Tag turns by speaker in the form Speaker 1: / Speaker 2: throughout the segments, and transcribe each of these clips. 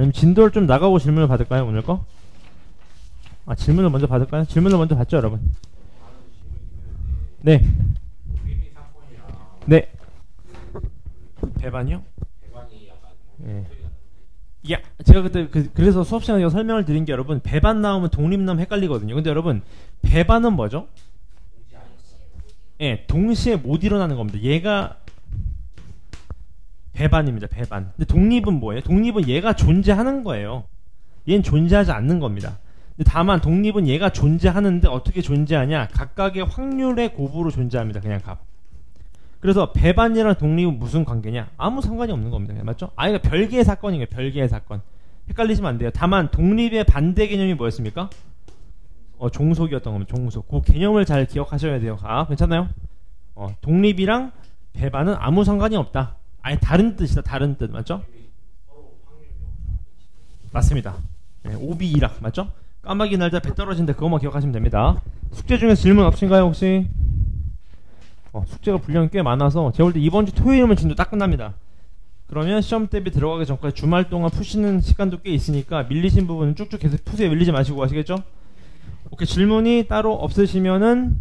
Speaker 1: 아니면 진도를 좀 나가고 질문을 받을까요? 오늘 거? 아, 질문을 먼저 받을까요? 질문을 먼저 받죠, 여러분. 네. 네. 배반이요? 네. 야, 제가 그때 그래서 수업 시간에 설명을 드린 게 여러분, 배반 나오면 독립 나오면 헷갈리거든요. 근데 여러분, 배반은 뭐죠? 예, 동시에 못 일어나는 겁니다. 얘가 배반입니다. 배반. 근데 독립은 뭐예요? 독립은 얘가 존재하는 거예요. 얘는 존재하지 않는 겁니다. 근데 다만 독립은 얘가 존재하는데 어떻게 존재하냐? 각각의 확률의 곱으로 존재합니다. 그냥 값. 그래서 배반이랑 독립은 무슨 관계냐? 아무 상관이 없는 겁니다. 맞죠? 아, 이거 별개의 사건이에요. 별개의 사건. 헷갈리시면 안 돼요. 다만 독립의 반대 개념이 뭐였습니까? 종속이었던 겁니다. 종속. 그 개념을 잘 기억하셔야 돼요. 아, 괜찮아요? 독립이랑 배반은 아무 상관이 없다. 아예 다른 뜻이다. 다른 뜻. 맞죠? 맞습니다. 네, 오비이락. 맞죠? 까마귀 날자 배 떨어진다. 그것만 기억하시면 됩니다. 숙제 중에 질문 없으신가요, 혹시? 숙제가 분량이 꽤 많아서 제가 볼 때 이번 주 토요일이면 진도 딱 끝납니다. 그러면 시험 대비 들어가기 전까지 주말 동안 푸시는 시간도 꽤 있으니까 밀리신 부분은 쭉쭉 계속 푸세요. 밀리지 마시고 하시겠죠? 오케이, 질문이 따로 없으시면은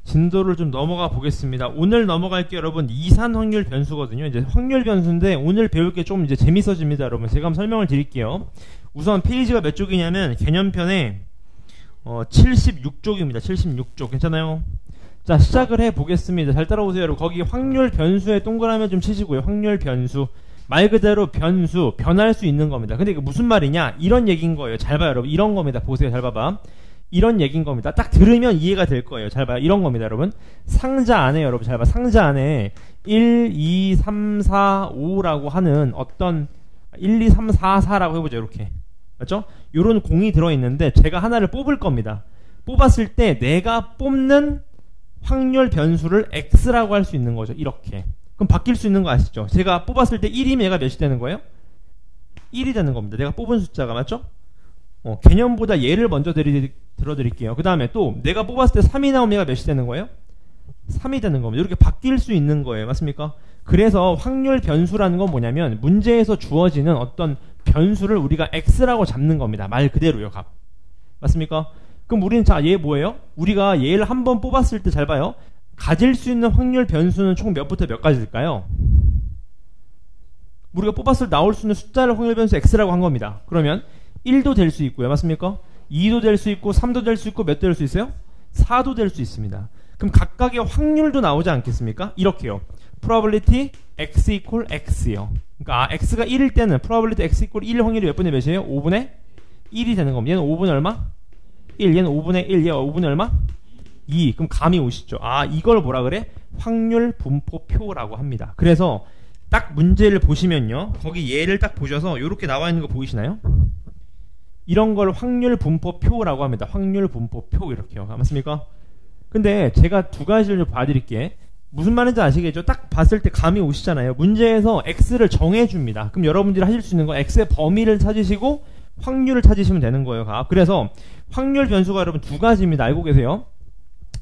Speaker 1: 진도를 좀 넘어가 보겠습니다. 오늘 넘어갈 게 여러분 이산 확률 변수거든요. 이제 확률 변수인데 오늘 배울 게 좀 이제 재밌어집니다, 여러분. 제가 한번 설명을 드릴게요. 우선 페이지가 몇 쪽이냐면 개념편에 76쪽입니다. 76쪽. 괜찮아요? 자, 시작을 해 보겠습니다. 잘 따라오세요, 여러분. 거기 확률 변수에 동그라미 좀 치시고요. 확률 변수. 말 그대로 변수, 변할 수 있는 겁니다. 근데 이게 무슨 말이냐? 이런 얘기인 거예요. 잘 봐요, 여러분. 이런 겁니다. 보세요. 잘 봐봐. 이런 얘기인 겁니다. 딱 들으면 이해가 될 거예요. 잘 봐요. 이런 겁니다, 여러분. 상자 안에, 여러분, 잘 봐. 상자 안에 1, 2, 3, 4, 5라고 하는 어떤 1, 2, 3, 4, 4라고 해보죠. 이렇게. 맞죠? 요런 공이 들어있는데 제가 하나를 뽑을 겁니다. 뽑았을 때 내가 뽑는 확률 변수를 x라고 할 수 있는 거죠. 이렇게. 그럼 바뀔 수 있는 거 아시죠? 제가 뽑았을 때 1이면 얘가 몇이 되는 거예요? 1이 되는 겁니다. 내가 뽑은 숫자가. 맞죠? 개념보다 예를 먼저 들어드릴게요. 그 다음에 또 내가 뽑았을 때 3이 나오면 얘가 몇이 되는 거예요? 3이 되는 겁니다. 이렇게 바뀔 수 있는 거예요. 맞습니까? 그래서 확률 변수라는 건 뭐냐면 문제에서 주어지는 어떤 변수를 우리가 x라고 잡는 겁니다. 말 그대로요. 값. 맞습니까? 그럼 우리는 자, 얘 뭐예요? 우리가 얘를 한번 뽑았을 때 잘 봐요. 가질 수 있는 확률 변수는 총 몇부터 몇 가지일까요? 우리가 뽑았을 때 나올 수 있는 숫자를 확률 변수 x라고 한 겁니다. 그러면 1도 될 수 있고요. 맞습니까? 2도 될 수 있고 3도 될 수 있고 몇 도 될 수 있어요? 4도 될 수 있습니다. 그럼 각각의 확률도 나오지 않겠습니까? 이렇게요. probability x equal x요. 그러니까 x가 1일 때는 probability x equal 1 확률이 몇 분의 몇이에요? 5분의 1이 되는 겁니다. 얘는 5분의 얼마? 1. 얘는 5분의 1. 얘가 5분의 얼마? 2. 그럼 감이 오시죠? 아, 이걸 뭐라 그래? 확률 분포표라고 합니다. 그래서 딱 문제를 보시면요. 거기 얘를 딱 보셔서 이렇게 나와 있는 거 보이시나요? 이런 걸 확률 분포표라고 합니다. 확률 분포표 이렇게요. 맞습니까? 근데 제가 두 가지를 좀 봐드릴게. 무슨 말인지 아시겠죠? 딱 봤을 때 감이 오시잖아요. 문제에서 x를 정해줍니다. 그럼 여러분들이 하실 수 있는 건 x의 범위를 찾으시고 확률을 찾으시면 되는 거예요. 그래서 확률 변수가 여러분 두 가지입니다. 알고 계세요?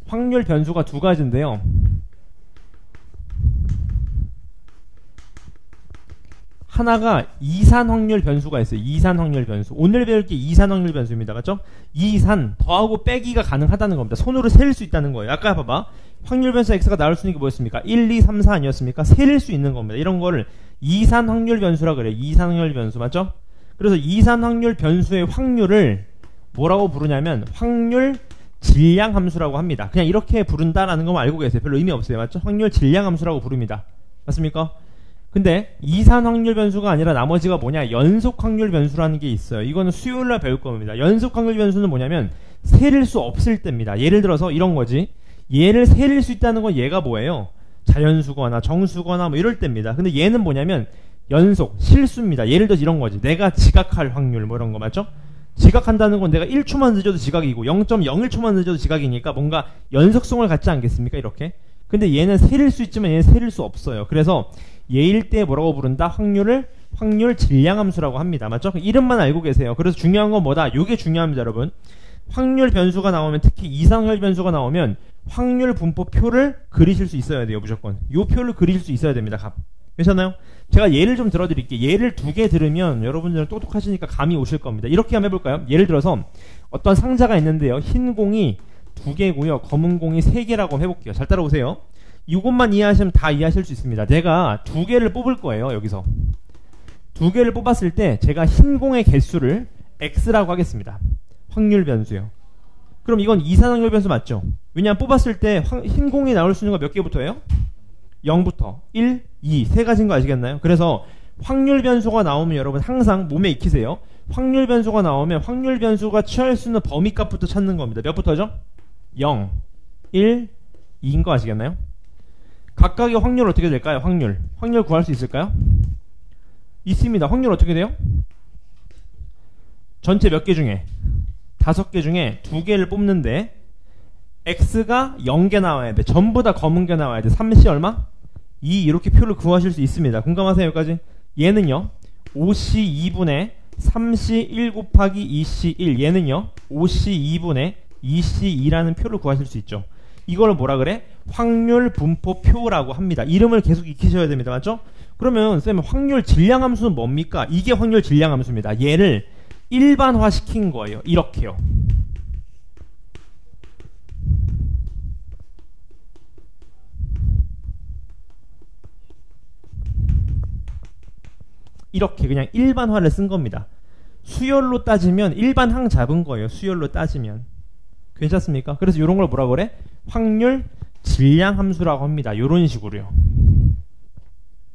Speaker 1: 확률 변수가 두 가지인데요. 하나가 이산 확률 변수가 있어요. 이산 확률 변수. 오늘 배울 게 이산 확률 변수입니다. 맞죠? 이산 더하고 빼기가 가능하다는 겁니다. 손으로 셀 수 있다는 거예요. 아까 봐봐. 확률 변수 x가 나올 수 있는 게 뭐였습니까? 1, 2, 3, 4 아니었습니까? 셀 수 있는 겁니다. 이런 거를 이산 확률 변수라 그래요. 이산 확률 변수. 맞죠? 그래서 이산 확률 변수의 확률을 뭐라고 부르냐면 확률 질량 함수라고 합니다. 그냥 이렇게 부른다라는 것만 알고 계세요. 별로 의미 없어요. 맞죠? 확률 질량 함수라고 부릅니다. 맞습니까? 근데 이산 확률 변수가 아니라 나머지가 뭐냐? 연속 확률 변수라는 게 있어요. 이거는 수요일날 배울 겁니다. 연속 확률 변수는 뭐냐면 세릴 수 없을 때입니다. 예를 들어서 이런 거지. 얘를 세릴 수 있다는 건 얘가 뭐예요? 자연수거나 정수거나 뭐 이럴 때입니다. 근데 얘는 뭐냐면 연속, 실수입니다. 예를 들어서 이런 거지. 내가 지각할 확률 뭐 이런 거 맞죠? 지각한다는 건 내가 1초만 늦어도 지각이고 0.01초만 늦어도 지각이니까 뭔가 연속성을 갖지 않겠습니까? 이렇게. 근데 얘는 세릴 수 있지만 얘는 세릴 수 없어요. 그래서 얘일 때 뭐라고 부른다? 확률을 확률 질량함수라고 합니다. 맞죠? 이름만 알고 계세요. 그래서 중요한 건 뭐다? 요게 중요합니다, 여러분. 확률 변수가 나오면, 특히 이상확률 변수가 나오면 확률 분포표를 그리실 수 있어야 돼요. 무조건 요 표를 그리실 수 있어야 됩니다. 값. 괜찮나요? 제가 예를 좀 들어드릴게요. 예를 2개 들으면 여러분들은 똑똑하시니까 감이 오실 겁니다. 이렇게 한번 해볼까요? 예를 들어서 어떤 상자가 있는데요. 흰 공이 2개고요. 검은 공이 3개라고 해볼게요. 잘 따라오세요. 이것만 이해하시면 다 이해하실 수 있습니다. 내가 2개를 뽑을 거예요. 여기서 2개를 뽑았을 때 제가 흰 공의 개수를 X라고 하겠습니다. 확률 변수요. 그럼 이건 이산 확률 변수 맞죠? 왜냐하면 뽑았을 때 흰 공이 나올 수 있는 거 몇 개부터예요? 0부터 1, 2 세 가지인 거 아시겠나요? 그래서 확률 변수가 나오면 여러분 항상 몸에 익히세요. 확률 변수가 나오면 확률 변수가 취할 수 있는 범위값부터 찾는 겁니다. 몇부터죠? 0, 1, 2인 거 아시겠나요? 각각의 확률 어떻게 될까요? 확률 구할 수 있을까요? 있습니다. 확률 어떻게 돼요? 전체 몇 개 중에 5개 중에 2개를 뽑는데 X가 0개 나와야 돼. 전부 다 검은 게 나와야 돼. 3C 얼마? 2 이렇게 표를 구하실 수 있습니다. 공감하세요 여기까지? 얘는요 5C 2분의 3C 1 곱하기 2C 1 얘는요 5C 2분의 2C 2라는 표를 구하실 수 있죠. 이걸 뭐라 그래? 확률 분포표라고 합니다. 이름을 계속 익히셔야 됩니다. 맞죠? 그러면 쌤 확률 질량함수는 뭡니까? 이게 확률 질량함수입니다. 얘를 일반화 시킨 거예요. 이렇게요. 이렇게 그냥 일반화를 쓴 겁니다. 수열로 따지면 일반항 잡은 거예요. 수열로 따지면. 괜찮습니까? 그래서 이런 걸 뭐라 그래? 확률 질량 함수라고 합니다. 이런 식으로요.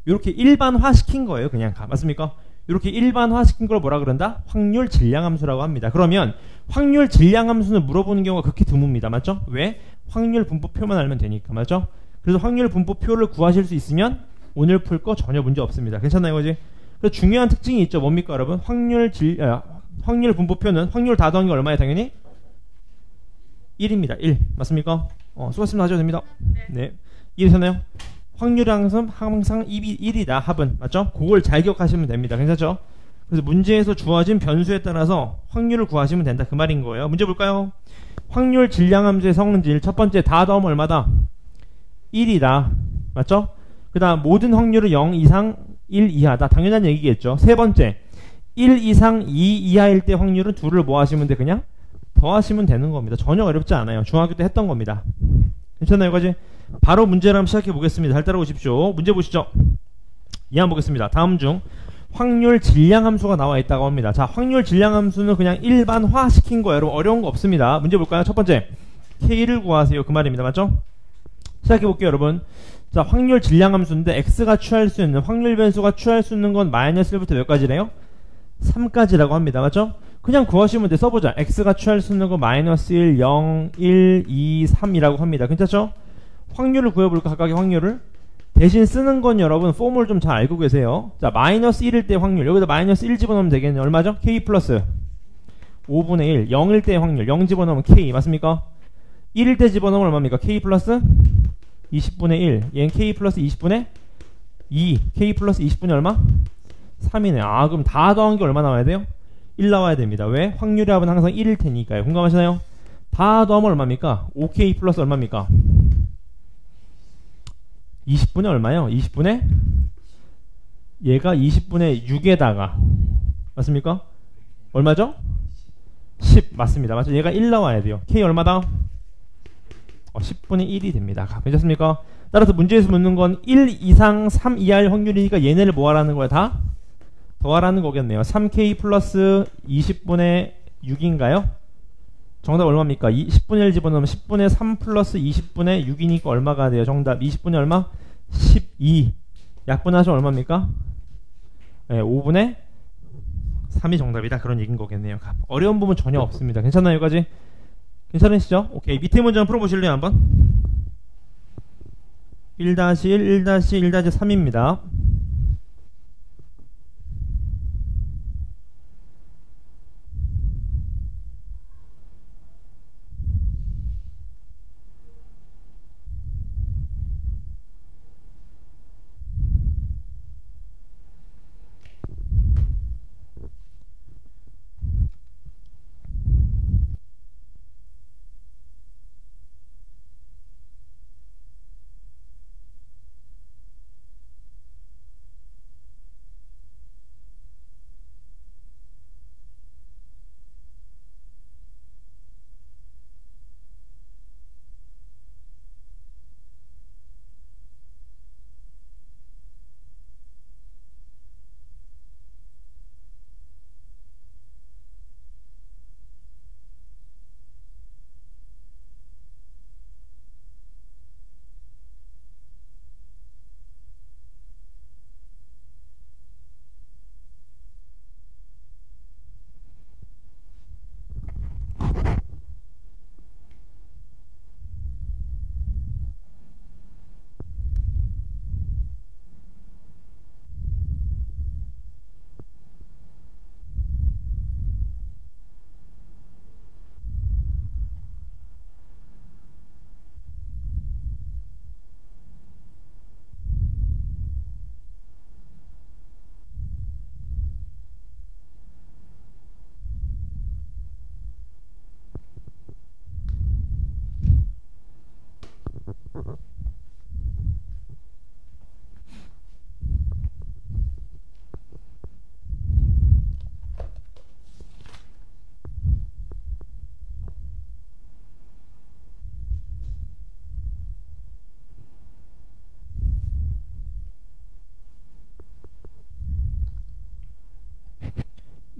Speaker 1: 이렇게 일반화 시킨 거예요. 그냥 맞습니까? 이렇게 일반화 시킨 걸 뭐라 그런다? 확률 질량 함수라고 합니다. 그러면 확률 질량 함수는 물어보는 경우가 극히 드뭅니다. 맞죠? 왜? 확률 분포표만 알면 되니까. 맞죠? 그래서 확률 분포표를 구하실 수 있으면 오늘 풀 거 전혀 문제 없습니다. 괜찮나요? 그지? 그래서 중요한 특징이 있죠. 뭡니까 여러분? 확률 분포표는 확률 다 더한 게 얼마예요? 당연히 1입니다. 1 맞습니까? 수고하셨습니다. 하셔도 됩니다. 네. 이해되셨나요? 확률함수는 항상 1이다. 합은 맞죠? 그걸 잘 기억하시면 됩니다. 괜찮죠? 그래서 문제에서 주어진 변수에 따라서 확률을 구하시면 된다. 그 말인 거예요. 문제 볼까요? 확률 질량함수의 성질 첫 번째 다 더하면 얼마다? 1이다. 맞죠? 그 다음 모든 확률은 0 이상 1 이하다. 당연한 얘기겠죠. 세 번째 1 이상 2 이하일 때 확률은 둘을 뭐 하시면 돼? 그냥 더하시면 되는 겁니다. 전혀 어렵지 않아요. 중학교 때 했던 겁니다. 괜찮나요? 여기까지? 바로 문제를 한번 시작해 보겠습니다. 잘 따라오십시오. 문제 보시죠. 이해 한번 보겠습니다. 다음 중 확률 질량 함수가 나와 있다고 합니다. 자, 확률 질량 함수는 그냥 일반화 시킨 거예요. 여러분 어려운 거 없습니다. 문제 볼까요? 첫 번째 K를 구하세요. 그 말입니다. 맞죠? 시작해 볼게요, 여러분. 자, 확률 질량 함수인데 X가 취할 수 있는 확률 변수가 취할 수 있는 건 마이너스 1부터 몇 가지래요? 3까지라고 합니다. 맞죠? 그냥 구하시면 돼. 써보자. X가 취할 수 있는 건 마이너스 1, 0, 1, 2, 3이라고 합니다. 괜찮죠? 확률을 구해볼까? 각각의 확률을. 대신 쓰는 건 여러분 폼을 좀 잘 알고 계세요. 자, 마이너스 1일 때 확률. 여기다 마이너스 1 집어넣으면 되겠네. 얼마죠? K 플러스 5분의 1. 0일 때 확률. 0 집어넣으면 K. 맞습니까? 1일 때 집어넣으면 얼마입니까? K 플러스 20분의 1. 얘는 K 플러스 20분의 2. K 플러스 20분의 얼마? 3이네. 아, 그럼 다 더한 게 얼마 나와야 돼요? 1 나와야 됩니다. 왜? 확률의 합은 항상 1일 테니까요. 공감하시나요? 다 더하면 얼마입니까? 5K 플러스 얼마입니까? 20분의 얼마요? 20분의 얘가 20분의 6에다가 맞습니까? 얼마죠? 10 맞습니다. 맞죠? 얘가 1 나와야 돼요. K 얼마다? 10분의 1이 됩니다. 괜찮습니까? 따라서 문제에서 묻는 건 1 이상 3 이하일 확률이니까 얘네를 뭐 하라는 거야? 다 더하라는 거겠네요. 3K 플러스 20분의 6인가요? 정답 얼마입니까? 10분의 1 집어넣으면 10분의 3 플러스 20분의 6이니까 얼마가 돼요? 정답 20분의 얼마? 12. 약분하시면 얼마입니까? 네, 5분의 3이 정답이다. 그런 얘기인 거겠네요. 어려운 부분 전혀 없습니다. 괜찮나요? 여기까지? 괜찮으시죠? 오케이. 밑에 문제 한번 풀어보실래요? 한번? 1-1, 1-1-3입니다.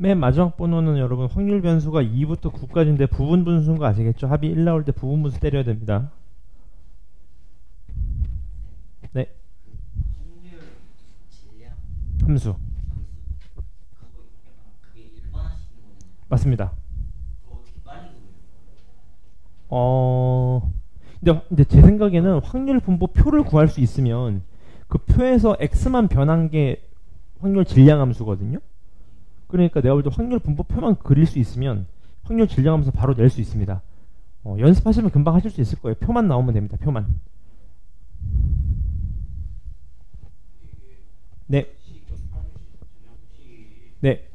Speaker 1: 맨 마지막 번호는 여러분 확률 변수가 2부터 9까지인데 부분 분수인 거 아시겠죠? 합이 1 나올 때 부분 분수 때려야 됩니다. 네. 함수. 맞습니다. 근데 제 생각에는 확률 분포 표를 구할 수 있으면 그 표에서 x만 변한 게 확률 질량 함수거든요. 그러니까 내가 볼 때 확률 분포 표만 그릴 수 있으면 확률 질량 함수 바로 낼 수 있습니다. 연습하시면 금방 하실 수 있을 거예요. 표만 나오면 됩니다. 표만. 네. 네.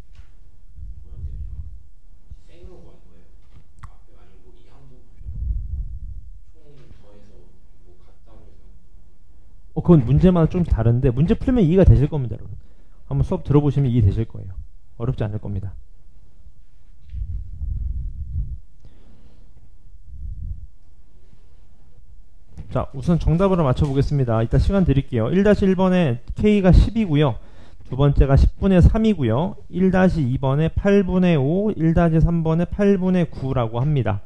Speaker 1: 그건 문제마다 좀 다른데 문제 풀면 이해가 되실 겁니다, 여러분. 한번 수업 들어보시면 이해되실 거예요. 어렵지 않을 겁니다. 자, 우선 정답으로 맞춰보겠습니다. 이따 시간 드릴게요. 1-1번에 K가 10이고요. 두 번째가 10분의 3이고요. 1-2번에 8분의 5, 1-3번에 8분의 9라고 합니다.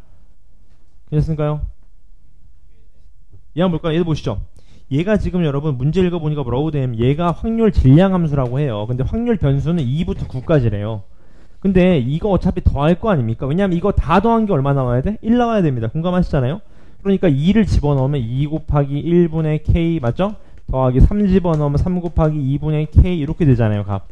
Speaker 1: 괜찮습니까요? 얘 한번 볼까요? 얘도 보시죠. 얘가 지금 여러분 문제 읽어보니까 뭐라고 되면 얘가 확률 질량 함수라고 해요. 근데 확률 변수는 2부터 9까지래요. 근데 이거 어차피 더할 거 아닙니까? 왜냐면 이거 다 더한 게 얼마 나와야 돼? 1 나와야 됩니다. 공감하시잖아요? 그러니까 2를 집어넣으면 2 곱하기 1분의 K 맞죠? 더하기 3 집어넣으면 3 곱하기 2분의 K 이렇게 되잖아요. 값.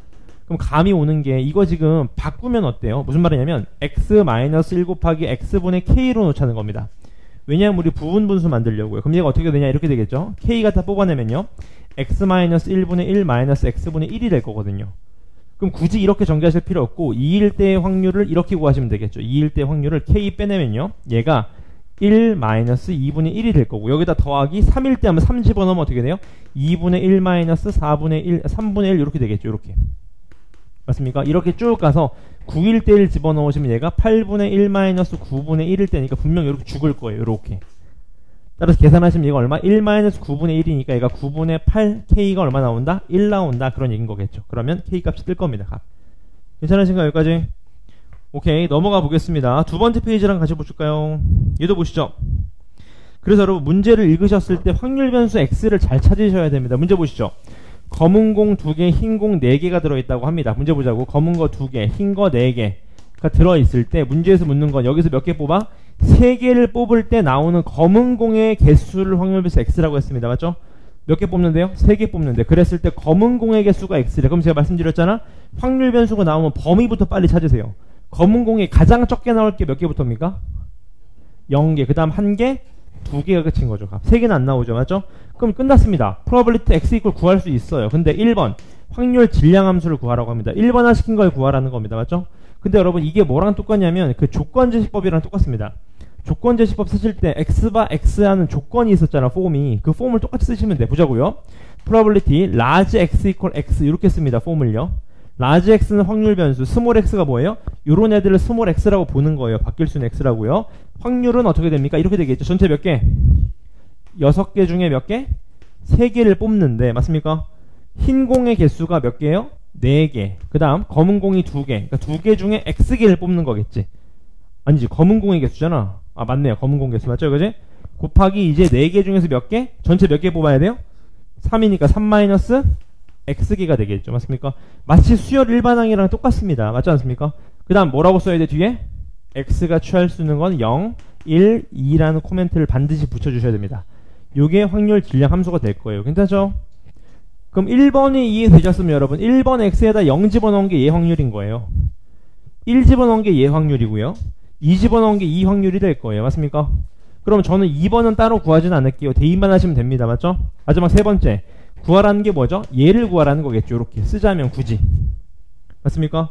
Speaker 1: 그럼 감이 오는 게 이거 지금 바꾸면 어때요? 무슨 말이냐면 x-1 곱하기 x분의 K로 놓자는 겁니다. 왜냐하면 우리 부분 분수 만들려고요. 그럼 얘가 어떻게 되냐 이렇게 되겠죠. K가 다 뽑아내면요 x-1분의 1 마이너스 x분의 1이 될 거거든요. 그럼 굳이 이렇게 전개하실 필요 없고 2일 때의 확률을 이렇게 구하시면 되겠죠. 2일 때의 확률을 K 빼내면요 얘가 1 마이너스 2분의 1이 될 거고 여기다 더하기 3일 때 하면 3 집어넣으면 어떻게 돼요? 2분의 1 마이너스 4분의 1 3분의 1 이렇게 되겠죠. 이렇게 맞습니까? 이렇게 쭉 가서 9일 때를 집어넣으시면 얘가 8분의 1 마이너스 9분의 1일 때니까 분명 이렇게 죽을 거예요. 이렇게 따라서 계산하시면 얘가 얼마? 1 마이너스 9분의 1이니까 얘가 9분의 8 K가 얼마 나온다? 1 나온다. 그런 얘기인 거겠죠. 그러면 K 값이 뜰 겁니다. 값. 괜찮으신가요? 여기까지? 오케이, 넘어가 보겠습니다. 두 번째 페이지랑 같이 보실까요? 얘도 보시죠. 그래서 여러분 문제를 읽으셨을 때 확률 변수 X를 잘 찾으셔야 됩니다. 문제 보시죠. 검은 공 2개, 흰 공 4개가 들어있다고 합니다. 문제 보자고. 검은 거 2개, 흰 거 4개가 들어있을 때 문제에서 묻는 건 여기서 몇 개 뽑아? 3개를 뽑을 때 나오는 검은 공의 개수를 확률 변수 X라고 했습니다. 맞죠? 몇 개 뽑는데요? 3개 뽑는데 그랬을 때 검은 공의 개수가 X래. 그럼 제가 말씀드렸잖아. 확률 변수가 나오면 범위부터 빨리 찾으세요. 검은 공이 가장 적게 나올 게 몇 개부터입니까? 0개. 그 다음 1개, 2개가 끝인 거죠. 3개는 안 나오죠. 맞죠? 그럼 끝났습니다. probability x 이퀄 구할 수 있어요. 근데 1번 확률 질량 함수를 구하라고 합니다. 1번화 시킨 걸 구하라는 겁니다. 맞죠? 근데 여러분 이게 뭐랑 똑같냐면 그 조건제시법이랑 똑같습니다. 조건제시법 쓰실 때 x바 x 하는 조건이 있었잖아. 폼이. 그 폼을 똑같이 쓰시면 돼. 보자고요. probability large x 이퀄 x 이렇게 씁니다. 폼을요. large x는 확률 변수, small x가 뭐예요? 요런 애들을 small x라고 보는 거예요. 바뀔 수는 x라고요. 확률은 어떻게 됩니까? 이렇게 되겠죠. 전체 몇 개? 6개 중에 몇 개? 3개를 뽑는데 맞습니까? 흰 공의 개수가 몇 개예요? 4개. 그 다음 검은 공이 2개. 그러니까 2개 중에 x개를 뽑는 거겠지. 아니지. 검은 공의 개수잖아. 아 맞네요. 검은 공 개수 맞죠? 그지? 곱하기 이제 4개 중에서 몇 개? 전체 몇 개 뽑아야 돼요? 3이니까 3 마이너스 x개가 되겠죠. 맞습니까? 마치 수열 일반항이랑 똑같습니다. 맞지 않습니까? 그 다음 뭐라고 써야 돼 뒤에? x가 취할 수 있는 건 0, 1, 2라는 코멘트를 반드시 붙여주셔야 됩니다. 요게 확률 질량 함수가 될 거예요. 괜찮죠? 그럼 1번이 이해되셨으면 여러분 1번 x에다 0 집어넣은 게 얘 확률인 거예요. 1 집어넣은 게 얘 확률이고요. 2 집어넣은 게 이 확률이 될 거예요. 맞습니까? 그럼 저는 2번은 따로 구하진 않을게요. 대입만 하시면 됩니다. 맞죠? 마지막 세 번째 구하라는 게 뭐죠? 얘를 구하라는 거겠죠. 이렇게 쓰자면 굳이 맞습니까?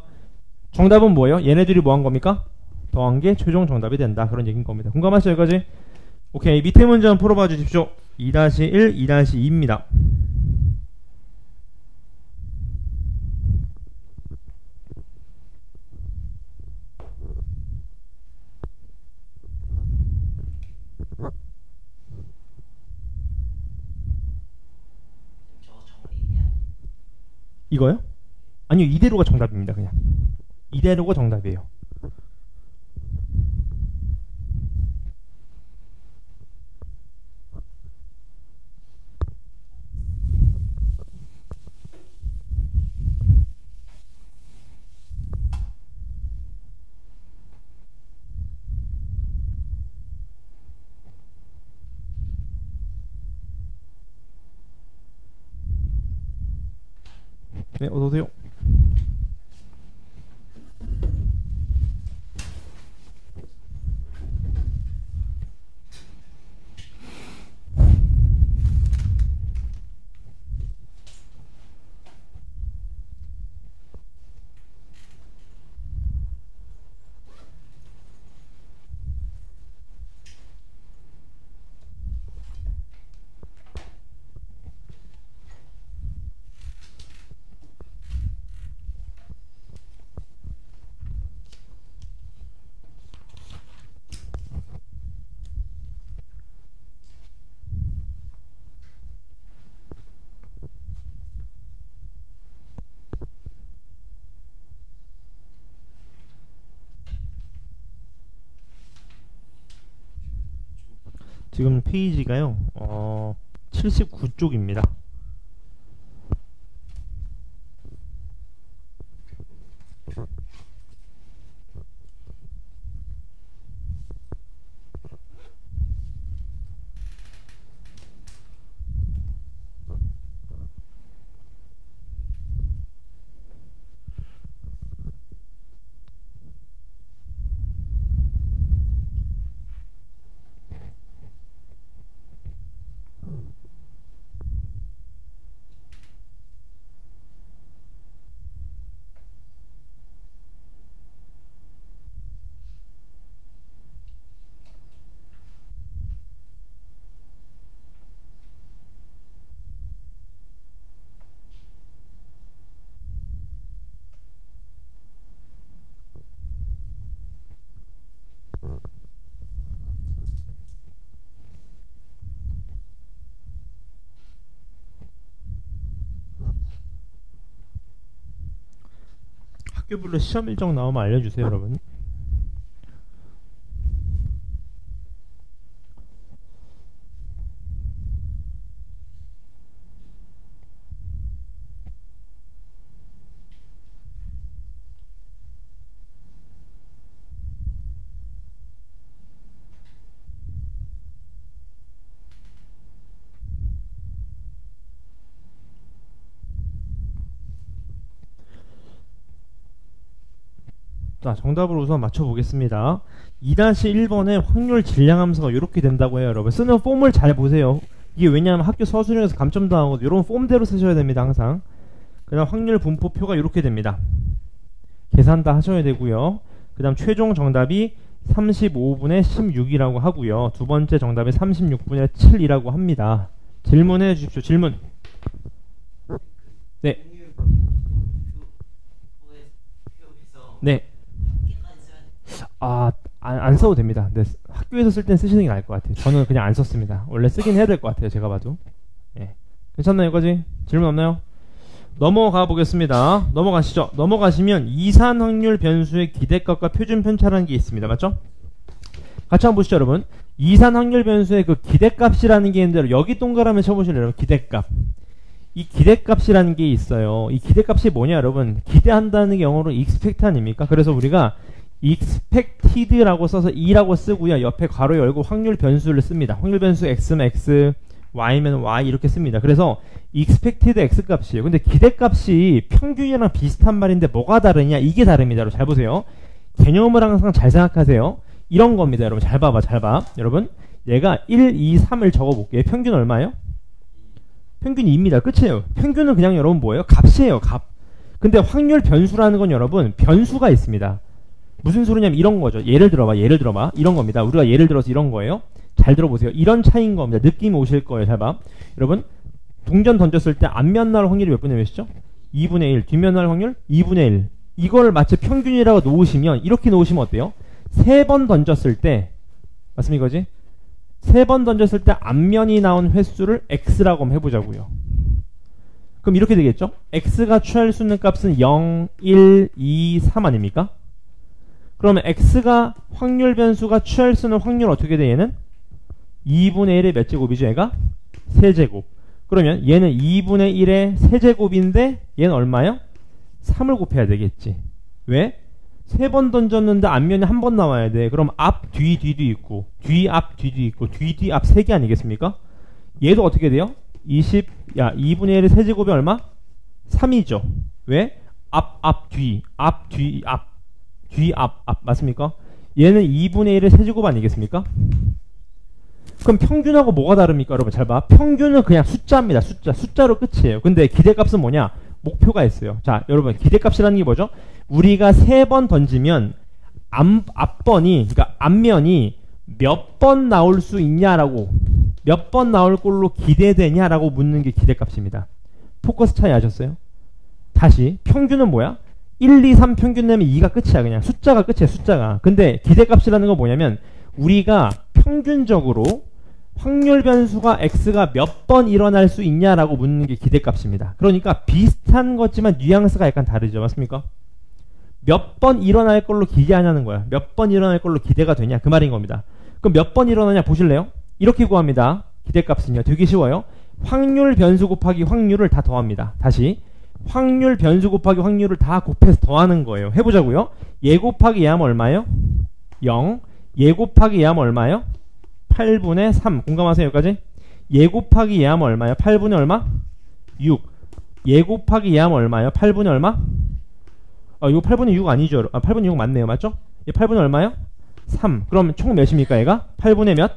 Speaker 1: 정답은 뭐예요? 얘네들이 뭐 한 겁니까? 더한 게 최종 정답이 된다. 그런 얘기인 겁니다. 공감하시죠? 여기까지? 오케이. 밑에 문제 한번 풀어봐 주십시오. 2-1, 2-2입니다. 이거요? 아니요. 이대로가 정답입니다. 그냥 이대로가 정답이에요. 네, 어서오세요. 지금 페이지가요, 79쪽입니다. 학교별로 시험 일정 나오면 알려주세요, 여러분. 자, 정답을 우선 맞춰보겠습니다. 2-1번의 확률 질량 함수가 이렇게 된다고 해요, 여러분. 쓰는 폼을 잘 보세요. 이게 왜냐하면 학교 서술형에서 감점도 나오거든요. 이런 폼대로 쓰셔야 됩니다, 항상. 그 다음 확률 분포표가 이렇게 됩니다. 계산 다 하셔야 되고요. 그 다음 최종 정답이 35분의 16이라고 하고요. 두 번째 정답이 36분의 7이라고 합니다. 질문해 주십시오. 질문. 네. 네. 안 써도 됩니다. 근데 학교에서 쓸 땐 쓰시는 게 나을 것 같아요. 저는 그냥 안 썼습니다. 원래 쓰긴 해야 될 것 같아요, 제가 봐도. 예. 괜찮나요, 여기까지? 질문 없나요? 넘어가 보겠습니다. 넘어가시죠. 넘어가시면 이산 확률 변수의 기대값과 표준 편차라는 게 있습니다. 맞죠? 같이 한번 보시죠, 여러분. 이산 확률 변수의 그 기대값이라는 게 있는데, 여기 동그라미 쳐보실래요, 여러분? 기대값. 이 기대값이라는 게 있어요. 이 기대값이 뭐냐, 여러분? 기대한다는 게 영어로 expect 아닙니까? 그래서 우리가 expected라고 써서 e라고 쓰고요. 옆에 괄호 열고 확률 변수를 씁니다. 확률 변수 x면 x, y면 y 이렇게 씁니다. 그래서 expected x값이에요. 근데 기대값이 평균이랑 비슷한 말인데 뭐가 다르냐? 이게 다릅니다. 여러분 잘 보세요. 개념을 항상 잘 생각하세요. 이런 겁니다. 여러분 잘 봐봐. 잘 봐. 여러분 얘가 1, 2, 3을 적어볼게요. 평균 얼마예요? 평균이 2입니다. 끝이에요. 평균은 그냥 여러분 뭐예요? 값이에요. 값. 근데 확률 변수라는 건 여러분 변수가 있습니다. 무슨 소리냐면 이런 거죠. 예를 들어봐. 이런 겁니다. 우리가 예를 들어서 이런 거예요. 잘 들어보세요. 이런 차이인 겁니다. 느낌이 오실 거예요. 잘 봐. 여러분 동전 던졌을 때 앞면 나올 확률이 몇 분의 몇이죠? 2분의 1. 뒷면 나올 확률? 2분의 1. 이걸 마치 평균이라고 놓으시면 이렇게 놓으시면 어때요? 3번 던졌을 때 맞습니까? 이거지? 3번 던졌을 때 앞면이 나온 횟수를 x라고 한번 해보자고요. 그럼 이렇게 되겠죠? x가 취할 수 있는 값은 0, 1, 2, 3 아닙니까? 그러면 x가 확률 변수가 취할 수 있는 확률 어떻게 돼 얘는? 2분의 1의 몇 제곱이죠 얘가? 세제곱. 그러면 얘는 2분의 1의 세제곱인데 얘는 얼마요? 3을 곱해야 되겠지. 왜? 3번 던졌는데 앞면에 한 번 나와야 돼. 그럼 앞, 뒤, 뒤도 있고 뒤, 앞, 뒤도 있고 뒤, 뒤, 앞 3개 아니겠습니까? 얘도 어떻게 돼요? 2분의 1의 세제곱이 얼마? 3이죠. 왜? 앞, 앞, 뒤, 앞, 뒤, 앞, 뒤, 앞, 앞 맞습니까? 얘는 2분의 1의 세제곱 아니겠습니까? 그럼 평균하고 뭐가 다릅니까? 여러분 잘 봐. 평균은 그냥 숫자입니다. 숫자로 끝이에요. 근데 기대값은 뭐냐? 목표가 있어요. 자, 여러분 기대값이라는 게 뭐죠? 우리가 3번 던지면 그러니까 앞면이 몇 번 나올 수 있냐라고, 몇 번 나올 걸로 기대되냐라고 묻는 게 기대값입니다. 포커스 차이 아셨어요? 다시 평균은 뭐야? 1, 2, 3 평균 내면 2가 끝이야. 그냥 숫자가 끝이야. 숫자가. 근데 기대값이라는 건 뭐냐면 우리가 평균적으로 확률 변수가 x가 몇 번 일어날 수 있냐라고 묻는 게 기대값입니다. 그러니까 비슷한 거지만 뉘앙스가 약간 다르죠. 맞습니까? 몇 번 일어날 걸로 기대하냐는 거야. 몇 번 일어날 걸로 기대가 되냐 그 말인 겁니다. 그럼 몇 번 일어나냐 보실래요? 이렇게 구합니다. 기대값은요. 되게 쉬워요. 확률 변수 곱하기 확률을 다 더합니다. 다시 확률 변수 곱하기 확률을 다 곱해서 더하는 거예요. 해보자고요. 얘 곱하기 얘 하면 얼마예요? 0. 얘 곱하기 얘 하면 얼마예요? 8분의 3. 공감하세요 여기까지? 얘 곱하기 얘 하면 얼마예요? 8분의 얼마? 6. 얘 곱하기 얘 하면 얼마예요? 8분의 얼마? 이거 8분의 6 아니죠? 8분의 6 맞네요. 맞죠? 얘 8분의 얼마요? 3. 그럼 총 몇입니까 얘가? 8분의 몇?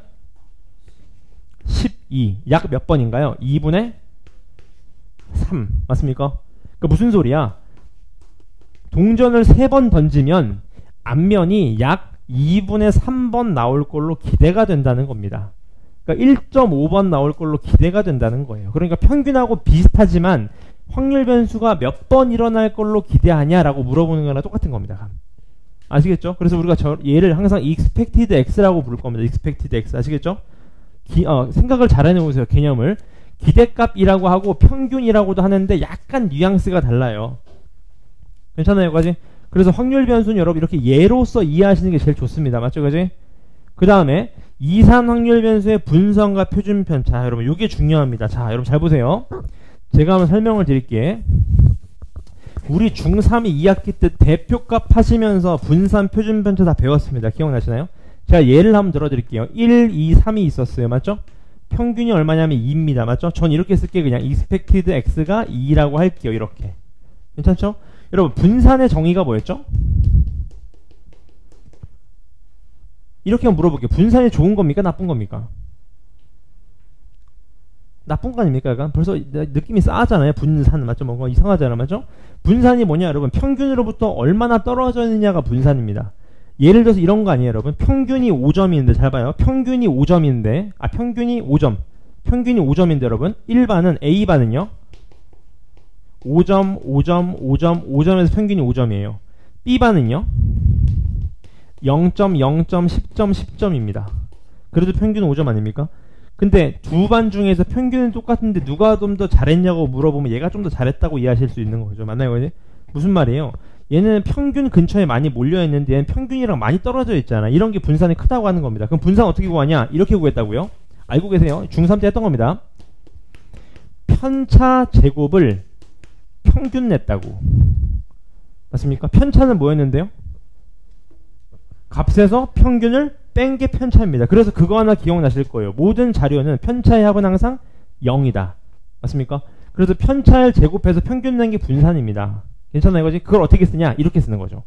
Speaker 1: 12. 약 몇 번인가요? 2분의 3. 맞습니까? 그 무슨 소리야? 동전을 3번 던지면 앞면이 약 2분의 3번 나올 걸로 기대가 된다는 겁니다. 그러니까 1.5번 나올 걸로 기대가 된다는 거예요. 그러니까 평균하고 비슷하지만 확률 변수가 몇 번 일어날 걸로 기대하냐라고 물어보는 거랑 똑같은 겁니다. 아시겠죠? 그래서 우리가 얘를 항상 expected x라고 부를 겁니다. expected x. 아시겠죠? 생각을 잘 해놓으세요. 개념을. 기대값이라고 하고 평균이라고도 하는데 약간 뉘앙스가 달라요. 괜찮아요? 여기까지? 그래서 확률 변수는 여러분 이렇게 예로서 이해하시는 게 제일 좋습니다. 맞죠? 그지? 그 다음에 이산 확률 변수의 분선과 표준 편차. 여러분 이게 중요합니다. 자, 여러분 잘 보세요. 제가 한번 설명을 드릴게요. 우리 중3이 2학기 때 대표값 하시면서 분산 표준 편차 다 배웠습니다. 기억나시나요? 제가 예를 한번 들어드릴게요. 1, 2, 3이 있었어요. 맞죠? 평균이 얼마냐면 2입니다. 맞죠? 전 이렇게 쓸게요. 그냥 expected x가 2라고 할게요. 이렇게. 괜찮죠? 여러분 분산의 정의가 뭐였죠? 이렇게 한번 물어볼게요. 분산이 좋은 겁니까? 나쁜 겁니까? 나쁜 거 아닙니까? 약간 벌써 느낌이 싸하잖아요. 분산 맞죠? 뭔가 이상하잖아요. 맞죠? 분산이 뭐냐 여러분? 평균으로부터 얼마나 떨어져 있느냐가 분산입니다. 예를 들어서 이런 거 아니에요 여러분? 평균이 5점인데 잘 봐요. 평균이 5점인데 평균이 5점. 평균이 5점인데 여러분 1반은 A반은요 5점, 5점, 5점, 5점에서 평균이 5점이에요. B반은요 0점, 0점, 10점, 10점입니다. 그래도 평균은 5점 아닙니까? 근데 두 반 중에서 평균은 똑같은데 누가 좀 더 잘했냐고 물어보면 얘가 좀 더 잘했다고 이해하실 수 있는 거죠. 맞나요? 그지? 무슨 말이에요? 얘는 평균 근처에 많이 몰려있는데 얘는 평균이랑 많이 떨어져 있잖아. 이런 게 분산이 크다고 하는 겁니다. 그럼 분산 어떻게 구하냐? 이렇게 구했다고요? 알고 계세요? 중3 때 했던 겁니다. 편차 제곱을 평균 냈다고. 맞습니까? 편차는 뭐였는데요? 값에서 평균을 뺀 게 편차입니다. 그래서 그거 하나 기억나실 거예요. 모든 자료는 편차의 합은 항상 0이다. 맞습니까? 그래서 편차를 제곱해서 평균 낸 게 분산입니다. 괜찮아요? 이거지? 그걸 어떻게 쓰냐? 이렇게 쓰는 거죠.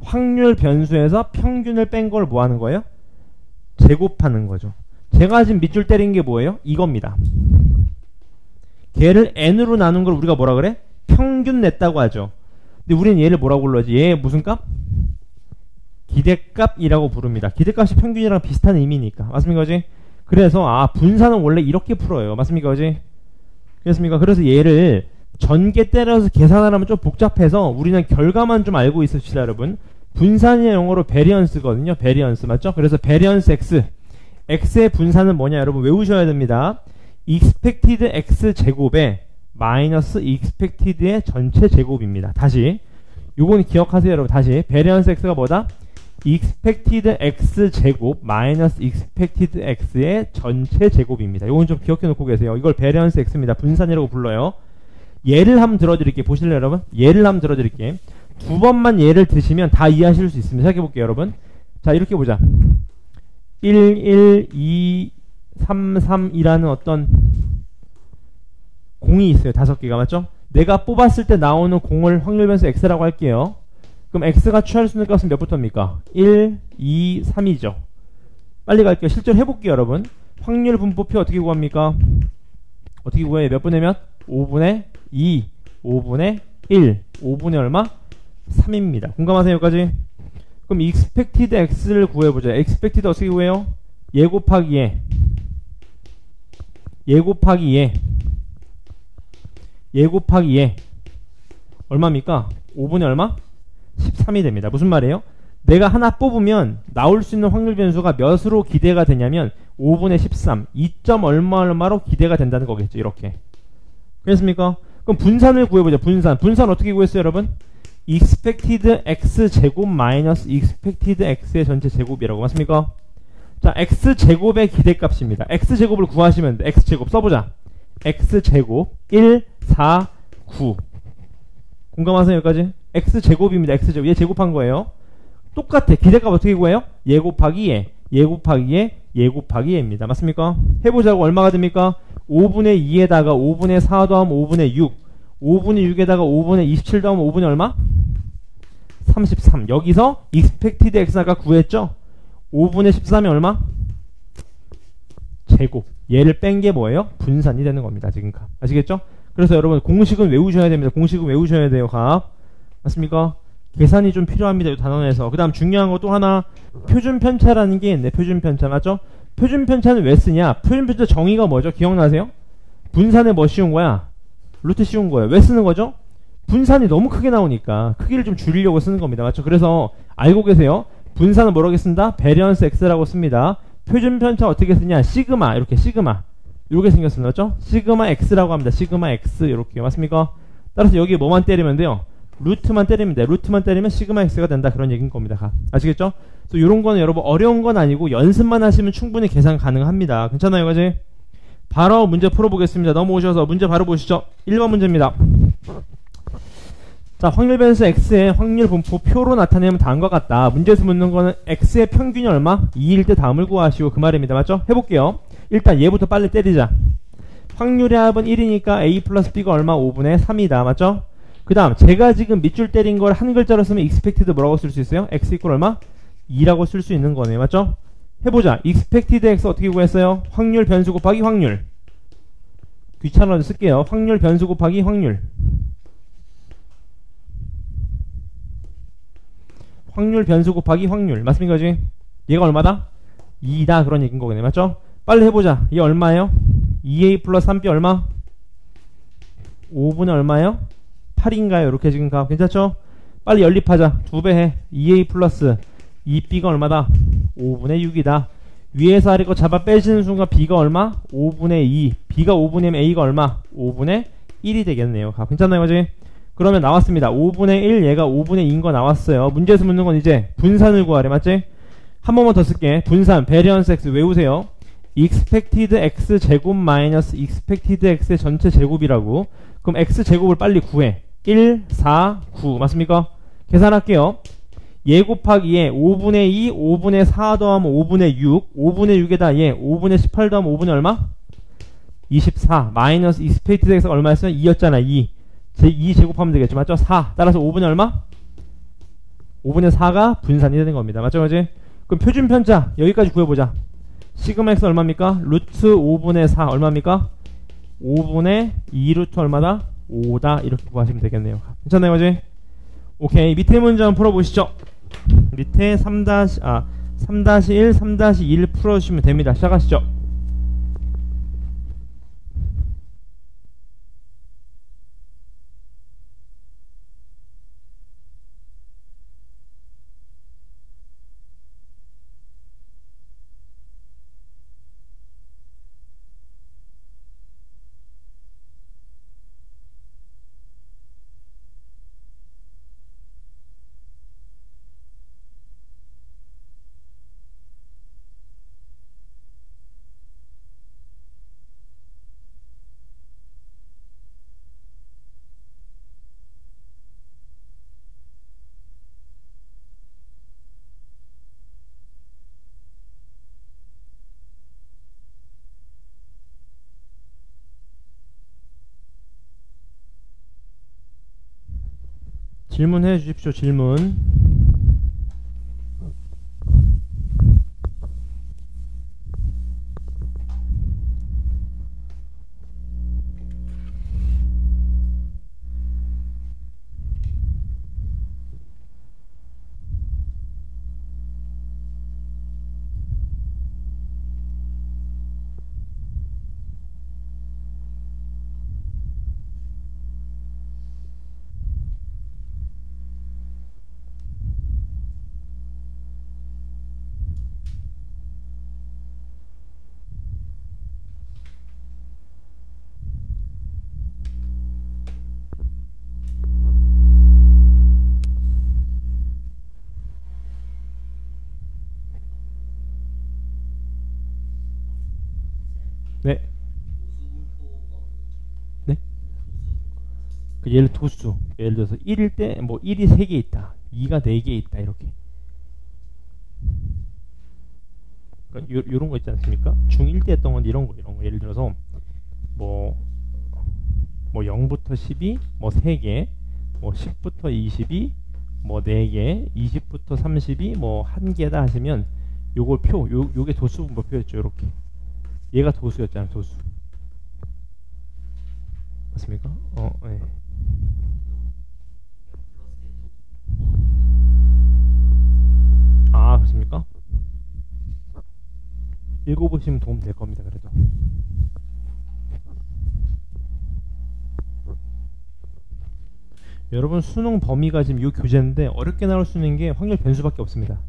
Speaker 1: 확률 변수에서 평균을 뺀 걸 뭐 하는 거예요? 제곱하는 거죠. 제가 지금 밑줄 때린 게 뭐예요? 이겁니다. 걔를 n으로 나눈 걸 우리가 뭐라 그래? 평균 냈다고 하죠. 근데 우리는 얘를 뭐라고 불러야지? 얘 무슨 값? 기대값이라고 부릅니다. 기대값이 평균이랑 비슷한 의미니까. 맞습니까? 그지? 그래서 분산은 원래 이렇게 풀어요. 맞습니까? 그지? 그렇습니까? 그래서 얘를 전개 때려서 계산을 하면 좀 복잡해서 우리는 결과만 좀 알고 있읍시다, 여러분. 분산이 영어로 베리언스거든요. 베리언스 맞죠? 그래서 베리언스 x. x의 분산은 뭐냐, 여러분 외우셔야 됩니다. expected x 제곱에 마이너스 expected의 전체 제곱입니다. 다시 요건 기억하세요 여러분. 다시 베리언스 x가 뭐다? expected x 제곱 마이너스 expected x의 전체 제곱입니다. 요건 좀 기억해 놓고 계세요. 이걸 베리언스 x입니다. 분산이라고 불러요. 예를 한번 들어드릴게요. 보실래요 여러분? 예를 한번 들어드릴게요. 두 번만 예를 드시면 다 이해하실 수 있습니다. 생각해 볼게요 여러분. 자 이렇게 보자. 1, 1, 2, 3, 3이라는 어떤 공이 있어요. 5개가 맞죠? 내가 뽑았을 때 나오는 공을 확률 변수 x라고 할게요. 그럼 x가 취할 수 있는 값은 몇부터입니까? 1, 2, 3이죠. 빨리 갈게요. 실제로 해볼게요 여러분. 확률 분포표 어떻게 구합니까? 어떻게 구해요? 몇 분의 몇? 5분의 2, 5분의 1, 5분의 얼마? 3입니다. 공감하세요 여기까지? 그럼 expected x를 구해보자. expected 어떻게 구해요? 예 곱하기 예 곱하기 예 곱하기 예 얼마입니까? 5분의 얼마? 13이 됩니다. 무슨 말이에요? 내가 하나 뽑으면 나올 수 있는 확률 변수가 몇으로 기대가 되냐면 5분의 13, 2점 얼마 얼마로 기대가 된다는 거겠죠. 이렇게. 그렇습니까? 그럼 분산을 구해보자. 분산 어떻게 구했어요 여러분? expected x 제곱 마이너스 expected x의 전체 제곱이라고 맞습니까? 자, x 제곱의 기대값입니다. x 제곱을 구하시면 돼. x 제곱 써보자. x 제곱 1, 4, 9. 공감하세요 여기까지? x 제곱입니다. x 제곱. 얘 제곱한 거예요. 똑같아. 기대값 어떻게 구해요? 예 곱하기 예 곱하기 예 곱하기 예입니다. 맞습니까? 해보자고. 얼마가 됩니까? 5분의 2에다가 5분의 4 더하면 5분의 6, 5분의 6에다가 5분의 27 더하면 5분의 얼마? 33. 여기서 expected x 아까 구했죠? 5분의 13이 얼마? 제곱. 얘를 뺀 게 뭐예요? 분산이 되는 겁니다. 지금 값. 아시겠죠? 그래서 여러분 공식은 외우셔야 됩니다. 공식은 외우셔야 돼요. 값. 맞습니까? 계산이 좀 필요합니다. 이 단원에서. 그 다음 중요한 거 또 하나, 표준 편차라는 게 있네. 표준 편차. 맞죠? 표준 편차는 왜 쓰냐? 표준 편차 정의가 뭐죠? 기억나세요? 분산에 뭐 씌운 거야? 루트 씌운 거예요. 왜 쓰는 거죠? 분산이 너무 크게 나오니까 크기를 좀 줄이려고 쓰는 겁니다. 맞죠? 그래서 알고 계세요? 분산은 뭐라고 쓴다? 베리언스 x라고 씁니다. 표준 편차 어떻게 쓰냐? 시그마. 이렇게 시그마. 이렇게 생겼습니다. 맞죠? 시그마 x라고 합니다. 시그마 x. 이렇게. 맞습니까? 따라서 여기 뭐만 때리면 돼요? 루트만 때리면 돼. 루트만 때리면 시그마 x가 된다. 그런 얘기인 겁니다. 아시겠죠? 그래서 이런 거는 여러분 어려운 건 아니고 연습만 하시면 충분히 계산 가능합니다. 괜찮아요, 그지? 바로 문제 풀어보겠습니다. 넘어오셔서 문제 바로 보시죠. 1번 문제입니다. 자, 확률 변수 x의 확률 분포 표로 나타내면 다음과 같다. 문제에서 묻는 거는 x의 평균이 얼마? 2일 때 다음을 구하시오. 그 말입니다. 맞죠? 해볼게요. 일단 얘부터 빨리 때리자. 확률의 합은 1이니까 a 플러스 b가 얼마? 5분의 3이다. 맞죠? 그 다음 제가 지금 밑줄 때린 걸 한 글자로 쓰면 expected 뭐라고 쓸 수 있어요? x 이퀄 얼마? 2라고 쓸 수 있는 거네요. 맞죠? 해보자. expected x 어떻게 구했어요? 확률 변수 곱하기 확률. 귀찮아서 쓸게요. 확률 변수 곱하기 확률. 확률 변수 곱하기 확률. 맞습니까? 그지? 얘가 얼마다? 2다. 그런 얘기인 거겠네. 맞죠? 빨리 해보자. 얘 얼마예요? 2a 플러스 3b 얼마? 5분의 얼마예요? 8인가요? 이렇게 지금 가. 괜찮죠? 빨리 연립하자. 2배 해. 2a 플러스 2b가 얼마다? 5분의 6이다. 위에서 아래 거 잡아 빼시는 순간 b가 얼마? 5분의 2. b가 5분의 a가 얼마? 5분의 1이 되겠네요. 가. 괜찮나요? 그지? 그러면 나왔습니다. 5분의 1, 얘가 5분의 2인 거 나왔어요. 문제에서 묻는 건 이제 분산을 구하래. 맞지? 한 번만 더 쓸게. 분산, 베리언스 x 외우세요. expected x 제곱 마이너스 expected x의 전체 제곱이라고. 그럼 x 제곱을 빨리 구해. 1, 4, 9. 맞습니까? 계산할게요. 예 곱하기 예 5분의 2, 5분의 4 더하면 5분의 6, 5분의 6에다 예 5분의 18 더하면 5분의 얼마? 24. 마이너스 expected x가 얼마였어요? 2였잖아. 2. 2 제곱하면 되겠죠. 맞죠? 4. 따라서 5분의 얼마? 5분의 4가 분산이 되는 겁니다. 맞죠? 그지? 그럼 표준 편차 여기까지 구해보자. 시그마 x 얼마입니까? 루트 5분의 4 얼마입니까? 5분의 2 루트 얼마다? 5다. 이렇게 구하시면 되겠네요. 괜찮나요? 그지? 오케이. 밑에 문제 한번 풀어보시죠. 밑에 3-1, 3-1 풀어주시면 됩니다. 시작하시죠. 질문해 주십시오. 질문. 네. 네? 그 예를 도수. 예를 들어서 1일 때 뭐 1이 3개 있다. 2가 4개 있다. 이렇게. 그러니까 요런 거 있지 않습니까? 중1 때 했던 건 이런 거. 예를 들어서 뭐 0부터 12, 뭐 3개, 뭐 10부터 22, 뭐 4개, 20부터 32, 뭐 1개다 하시면 요걸 요게 도수 분포표였죠. 요렇게. 얘가 도수였잖아. 도수. 맞습니까? 네. 아, 그렇습니까? 읽어보시면 도움 될 겁니다. 그래도. 여러분 수능 범위가 지금 이 교재인데 어렵게 나올 수 있는 게 확률 변수밖에 없습니다.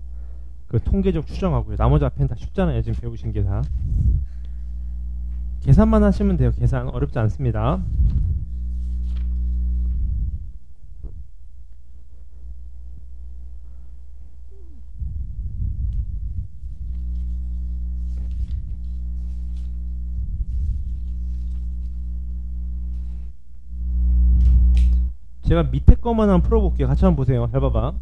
Speaker 1: 그 통계적 추정하고요. 나머지 앞에는 다 쉽잖아요. 지금 배우신 게 다. 계산만 하시면 돼요. 계산 어렵지 않습니다. 제가 밑에 거만 한번 풀어볼게요. 같이 한번 보세요. 잘 봐봐.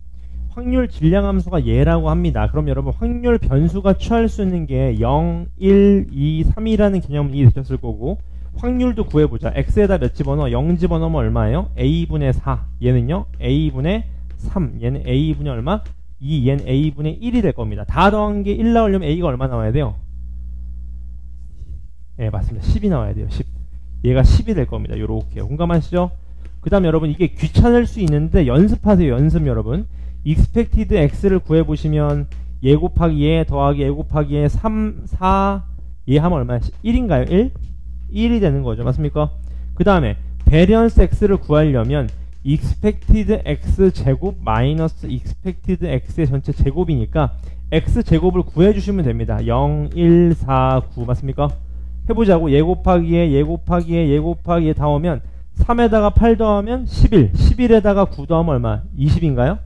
Speaker 1: 확률 질량 함수가 얘라고 합니다. 그럼 여러분 확률 변수가 취할 수 있는 게 0, 1, 2, 3이라는 개념이 되셨을 거고 확률도 구해보자. x에다 몇 집어넣어? 0 집어넣으면 얼마예요? a분의 4. 얘는요? a분의 3. 얘는 a분의 얼마? 2. 얘는 a분의 1이 될 겁니다. 다 더한 게 1 나오려면 a가 얼마 나와야 돼요? 네, 맞습니다. 10이 나와야 돼요. 10. 얘가 10이 될 겁니다. 요렇게. 공감하시죠? 그 다음 여러분 이게 귀찮을 수 있는데 연습하세요. 연습 여러분. expected x를 구해보시면 얘 곱하기 얘 더하기 얘 곱하기 얘 3, 4 얘 하면 얼마야? 1인가요? 1? 1이 되는 거죠. 맞습니까? 그 다음에 variance x를 구하려면 expected x 제곱 마이너스 expected x의 전체 제곱이니까 x 제곱을 구해주시면 됩니다. 0, 1, 4, 9 맞습니까? 해보자고. 얘 곱하기 얘 곱하기 얘 곱하기 얘 다 오면 3에다가 8 더하면 11 11에다가 9 더하면 얼마? 20인가요?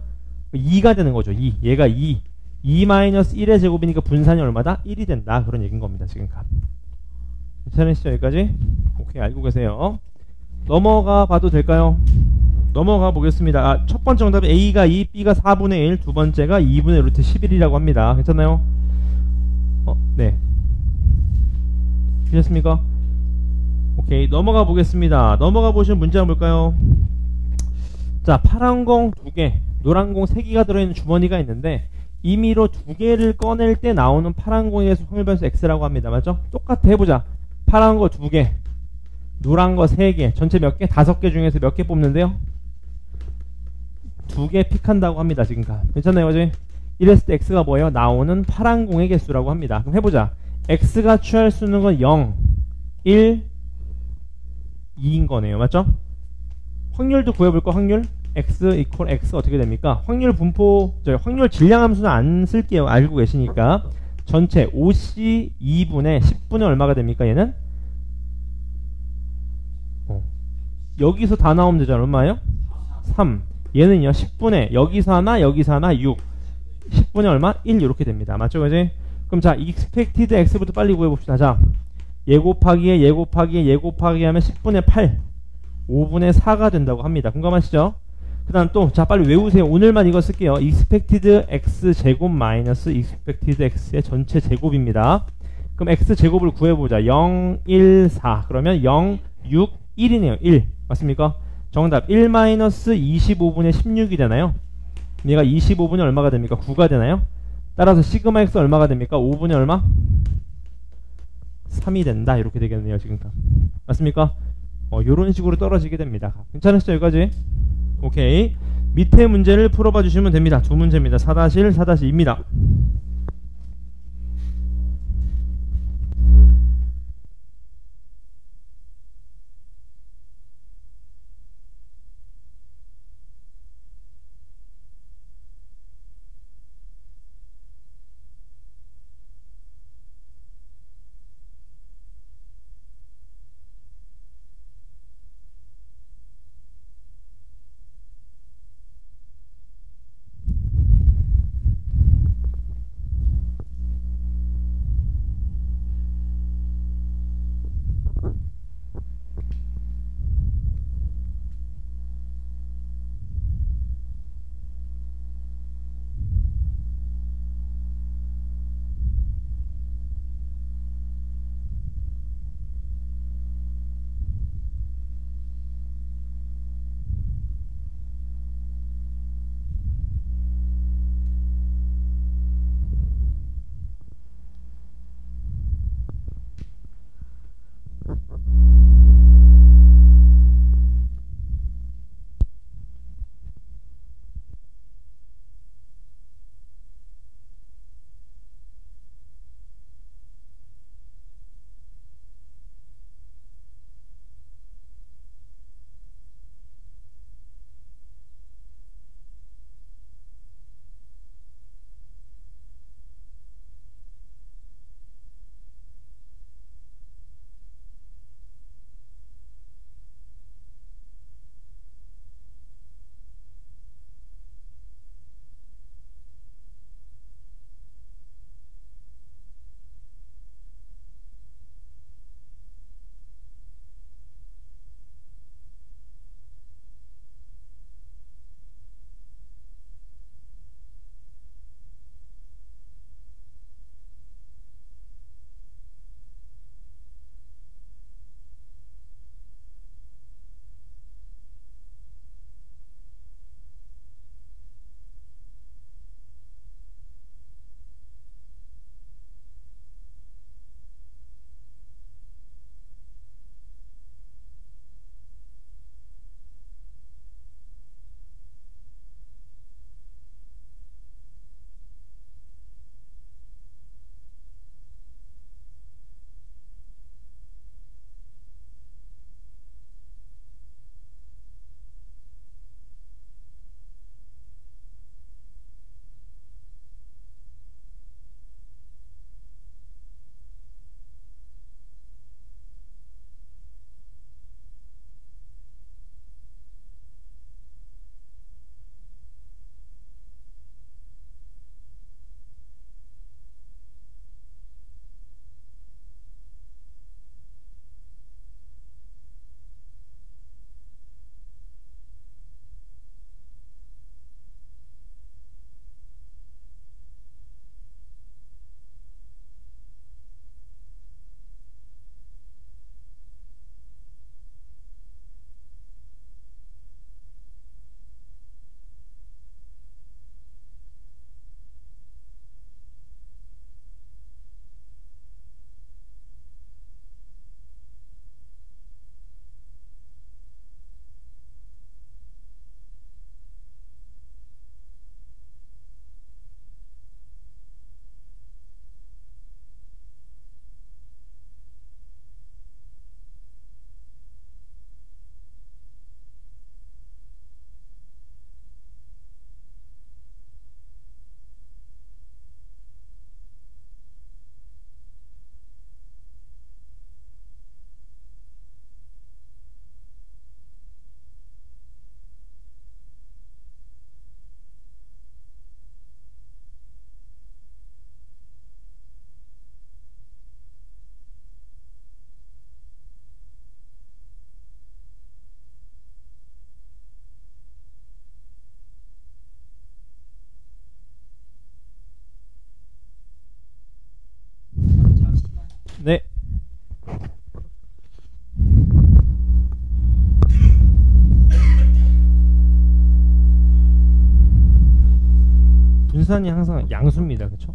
Speaker 1: 2가 되는 거죠. 2. 얘가 2. 2-1의 제곱이니까 분산이 얼마다? 1이 된다. 그런 얘기인 겁니다. 지금 값. 괜찮으시죠? 여기까지? 오케이. 알고 계세요. 넘어가 봐도 될까요? 넘어가 보겠습니다. 아, 첫 번째 정답은 A가 2, B가 4분의 1, 두 번째가 2분의 루트 11이라고 합니다. 괜찮나요? 네. 괜찮습니까? 오케이. 넘어가 보겠습니다. 넘어가 보시면 문제 한번 볼까요? 자, 파란 공 2개, 노란 공 3개가 들어있는 주머니가 있는데 임의로 2개를 꺼낼 때 나오는 파란 공에서 확률 변수 x라고 합니다. 맞죠? 똑같아. 해보자. 파란 거 2개, 노란 거 3개, 전체 몇 개? 5개 중에서 몇 개 뽑는데요? 2개 픽한다고 합니다. 지금. 괜찮나요? 그지? 이랬을 때 x가 뭐예요? 나오는 파란 공의 개수라고 합니다. 그럼 해보자. x가 취할 수 있는 건 0, 1, 2인 거네요. 맞죠? 확률도 구해볼까? 확률? x 이퀄 x 어떻게 됩니까? 확률 분포, 확률 질량 함수는 안 쓸게요. 알고 계시니까. 전체 5c 2분의 10분의 얼마가 됩니까? 얘는? 여기서 다 나오면 되잖아. 얼마예요? 3. 얘는요 10분의 여기서 하나 여기서 하나 6. 10분의 얼마? 1 이렇게 됩니다. 맞죠? 그지? 그럼 자 expected x부터 빨리 구해봅시다. 자 얘 곱하기에 얘 곱하기에 얘 곱하기 하면 10분의 8 5분의 4가 된다고 합니다. 공감하시죠? 그 다음 또 자 빨리 외우세요. 오늘만 이거 쓸게요. expected x 제곱 마이너스 expected x의 전체 제곱입니다. 그럼 x 제곱을 구해보자. 0, 1, 4 그러면 0, 6, 1이네요. 1 맞습니까? 정답 1-25분의 16이 되나요? 얘가 25분이 얼마가 됩니까? 9가 되나요? 따라서 시그마 x 얼마가 됩니까? 5분의 얼마? 3이 된다. 이렇게 되겠네요. 지금 맞습니까? 요런 식으로 떨어지게 됩니다. 괜찮으시죠? 여기까지? 오케이. 밑에 문제를 풀어봐 주시면 됩니다. 두 문제입니다. 4-1, 4-2입니다. 분산이 항상 양수입니다. 그쵸?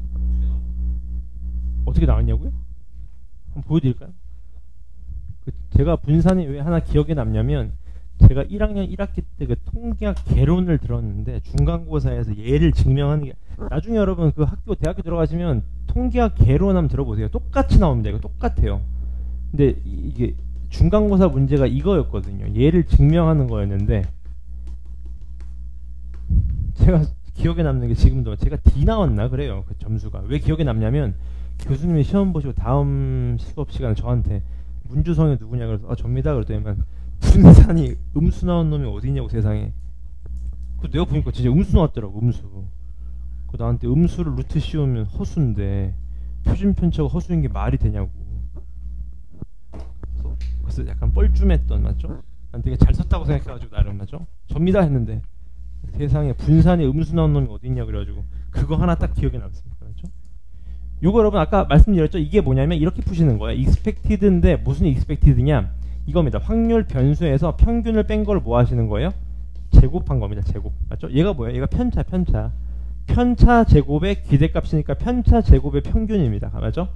Speaker 1: 어떻게 나왔냐고요? 한번 보여드릴까요? 제가 분산이 왜 하나 기억에 남냐면 제가 1학년 1학기 때 그 통계학 개론을 들었는데 중간고사에서 얘를 증명하는 게 나중에 여러분 그 학교 대학교 들어가시면 통계학 개론 한번 들어보세요. 똑같이 나옵니다. 이거 똑같아요. 근데 이게 중간고사 문제가 이거였거든요. 얘를 증명하는 거였는데 제가 기억에 남는 게 지금도 제가 D 나왔나 그래요. 그 점수가 왜 기억에 남냐면 교수님이 시험 보시고 다음 수업 시간에 저한테 문주성이 누구냐 그래서 접니다 그랬더니 분산이 음수 나온 놈이 어디 있냐고 세상에. 그 내가 보니까 진짜 음수 나왔더라고. 음수. 그 나한테 음수를 루트 씌우면 허수인데 표준 편차가 허수인 게 말이 되냐고. 그래서 약간 뻘쭘했던 맞죠? 난 되게 잘 썼다고 생각해가지고 나름 맞죠? 접니다 했는데 세상에 분산에 음수 나온 놈이 어디 있냐 그래가지고 그거 하나 딱 기억에 남습니다. 맞죠? 요거 여러분 아까 말씀드렸죠? 이게 뭐냐면 이렇게 푸시는 거예요. expected인데 무슨 expected냐? 이겁니다. 확률 변수에서 평균을 뺀 걸 뭐 하시는 거예요? 제곱한 겁니다. 제곱. 맞죠? 얘가 뭐예요? 얘가 편차. 편차 제곱의 기대값이니까 편차 제곱의 평균입니다. 맞죠?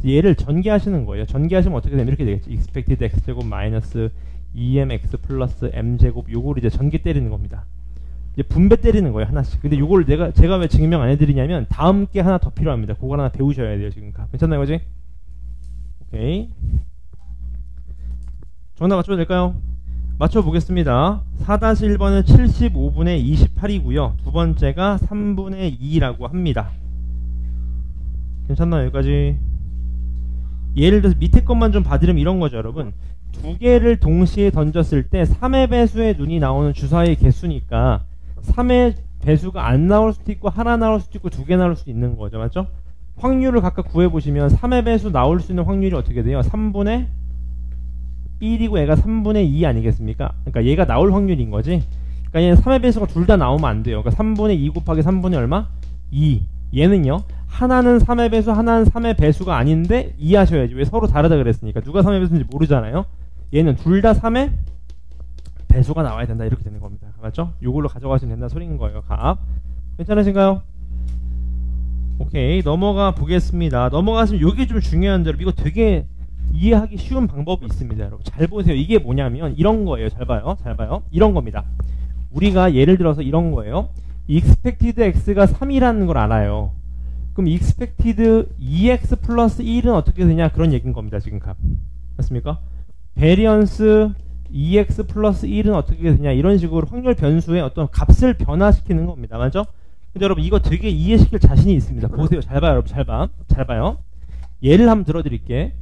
Speaker 1: 얘를 전개하시는 거예요. 전개하시면 어떻게 되면 이렇게 되겠죠. expected x제곱 마이너스 2mx 플러스 m제곱 요걸 이제 전개 때리는 겁니다. 이제 분배 때리는 거예요. 하나씩. 근데 요걸 제가 왜 증명 안 해드리냐면 다음 게 하나 더 필요합니다. 그걸 하나 배우셔야 돼요. 지금. 괜찮나요? 그지? 오케이. 정답 맞춰도 될까요? 맞춰보겠습니다. 4-1번은 75분의 28이고요. 두 번째가 3분의 2라고 합니다. 괜찮나요? 여기까지? 예를 들어서 밑에 것만 좀 봐드리면 이런 거죠, 여러분. 두 개를 동시에 던졌을 때 3의 배수의 눈이 나오는 주사위의 개수니까 3의 배수가 안 나올 수도 있고 하나 나올 수도 있고 두 개 나올 수도 있는 거죠. 맞죠? 확률을 각각 구해보시면 3의 배수 나올 수 있는 확률이 어떻게 돼요? 3분의 1이고 얘가 3분의 2 아니겠습니까? 그러니까 얘가 나올 확률인 거지. 그러니까 얘는 3의 배수가 둘 다 나오면 안 돼요. 그러니까 3분의 2 곱하기 3분의 얼마? 2. 얘는요. 하나는 3의 배수, 하나는 3의 배수가 아닌데 2 하셔야지. 왜 서로 다르다 그랬으니까. 누가 3의 배수인지 모르잖아요. 얘는 둘 다 3의 배수가 나와야 된다. 이렇게 되는 겁니다. 맞죠? 요걸로 가져가시면 된다 소리인 거예요. 값. 괜찮으신가요? 오케이. 넘어가 보겠습니다. 넘어가시면 요게 좀 중요한데 이거 되게 이해하기 쉬운 방법이 있습니다. 여러분 잘 보세요. 이게 뭐냐면 이런 거예요. 잘 봐요. 이런 겁니다. 우리가 예를 들어서 이런 거예요. expected x가 3이라는 걸 알아요. 그럼 expected 2x 플러스 1은 어떻게 되냐 그런 얘기인 겁니다. 지금 값 맞습니까? variance 2x 플러스 1은 어떻게 되냐 이런 식으로 확률 변수의 어떤 값을 변화시키는 겁니다. 맞죠? 근데 여러분 이거 되게 이해시킬 자신이 있습니다. 보세요. 잘 봐요. 여러분 잘 봐요. 예를 한번 들어드릴게.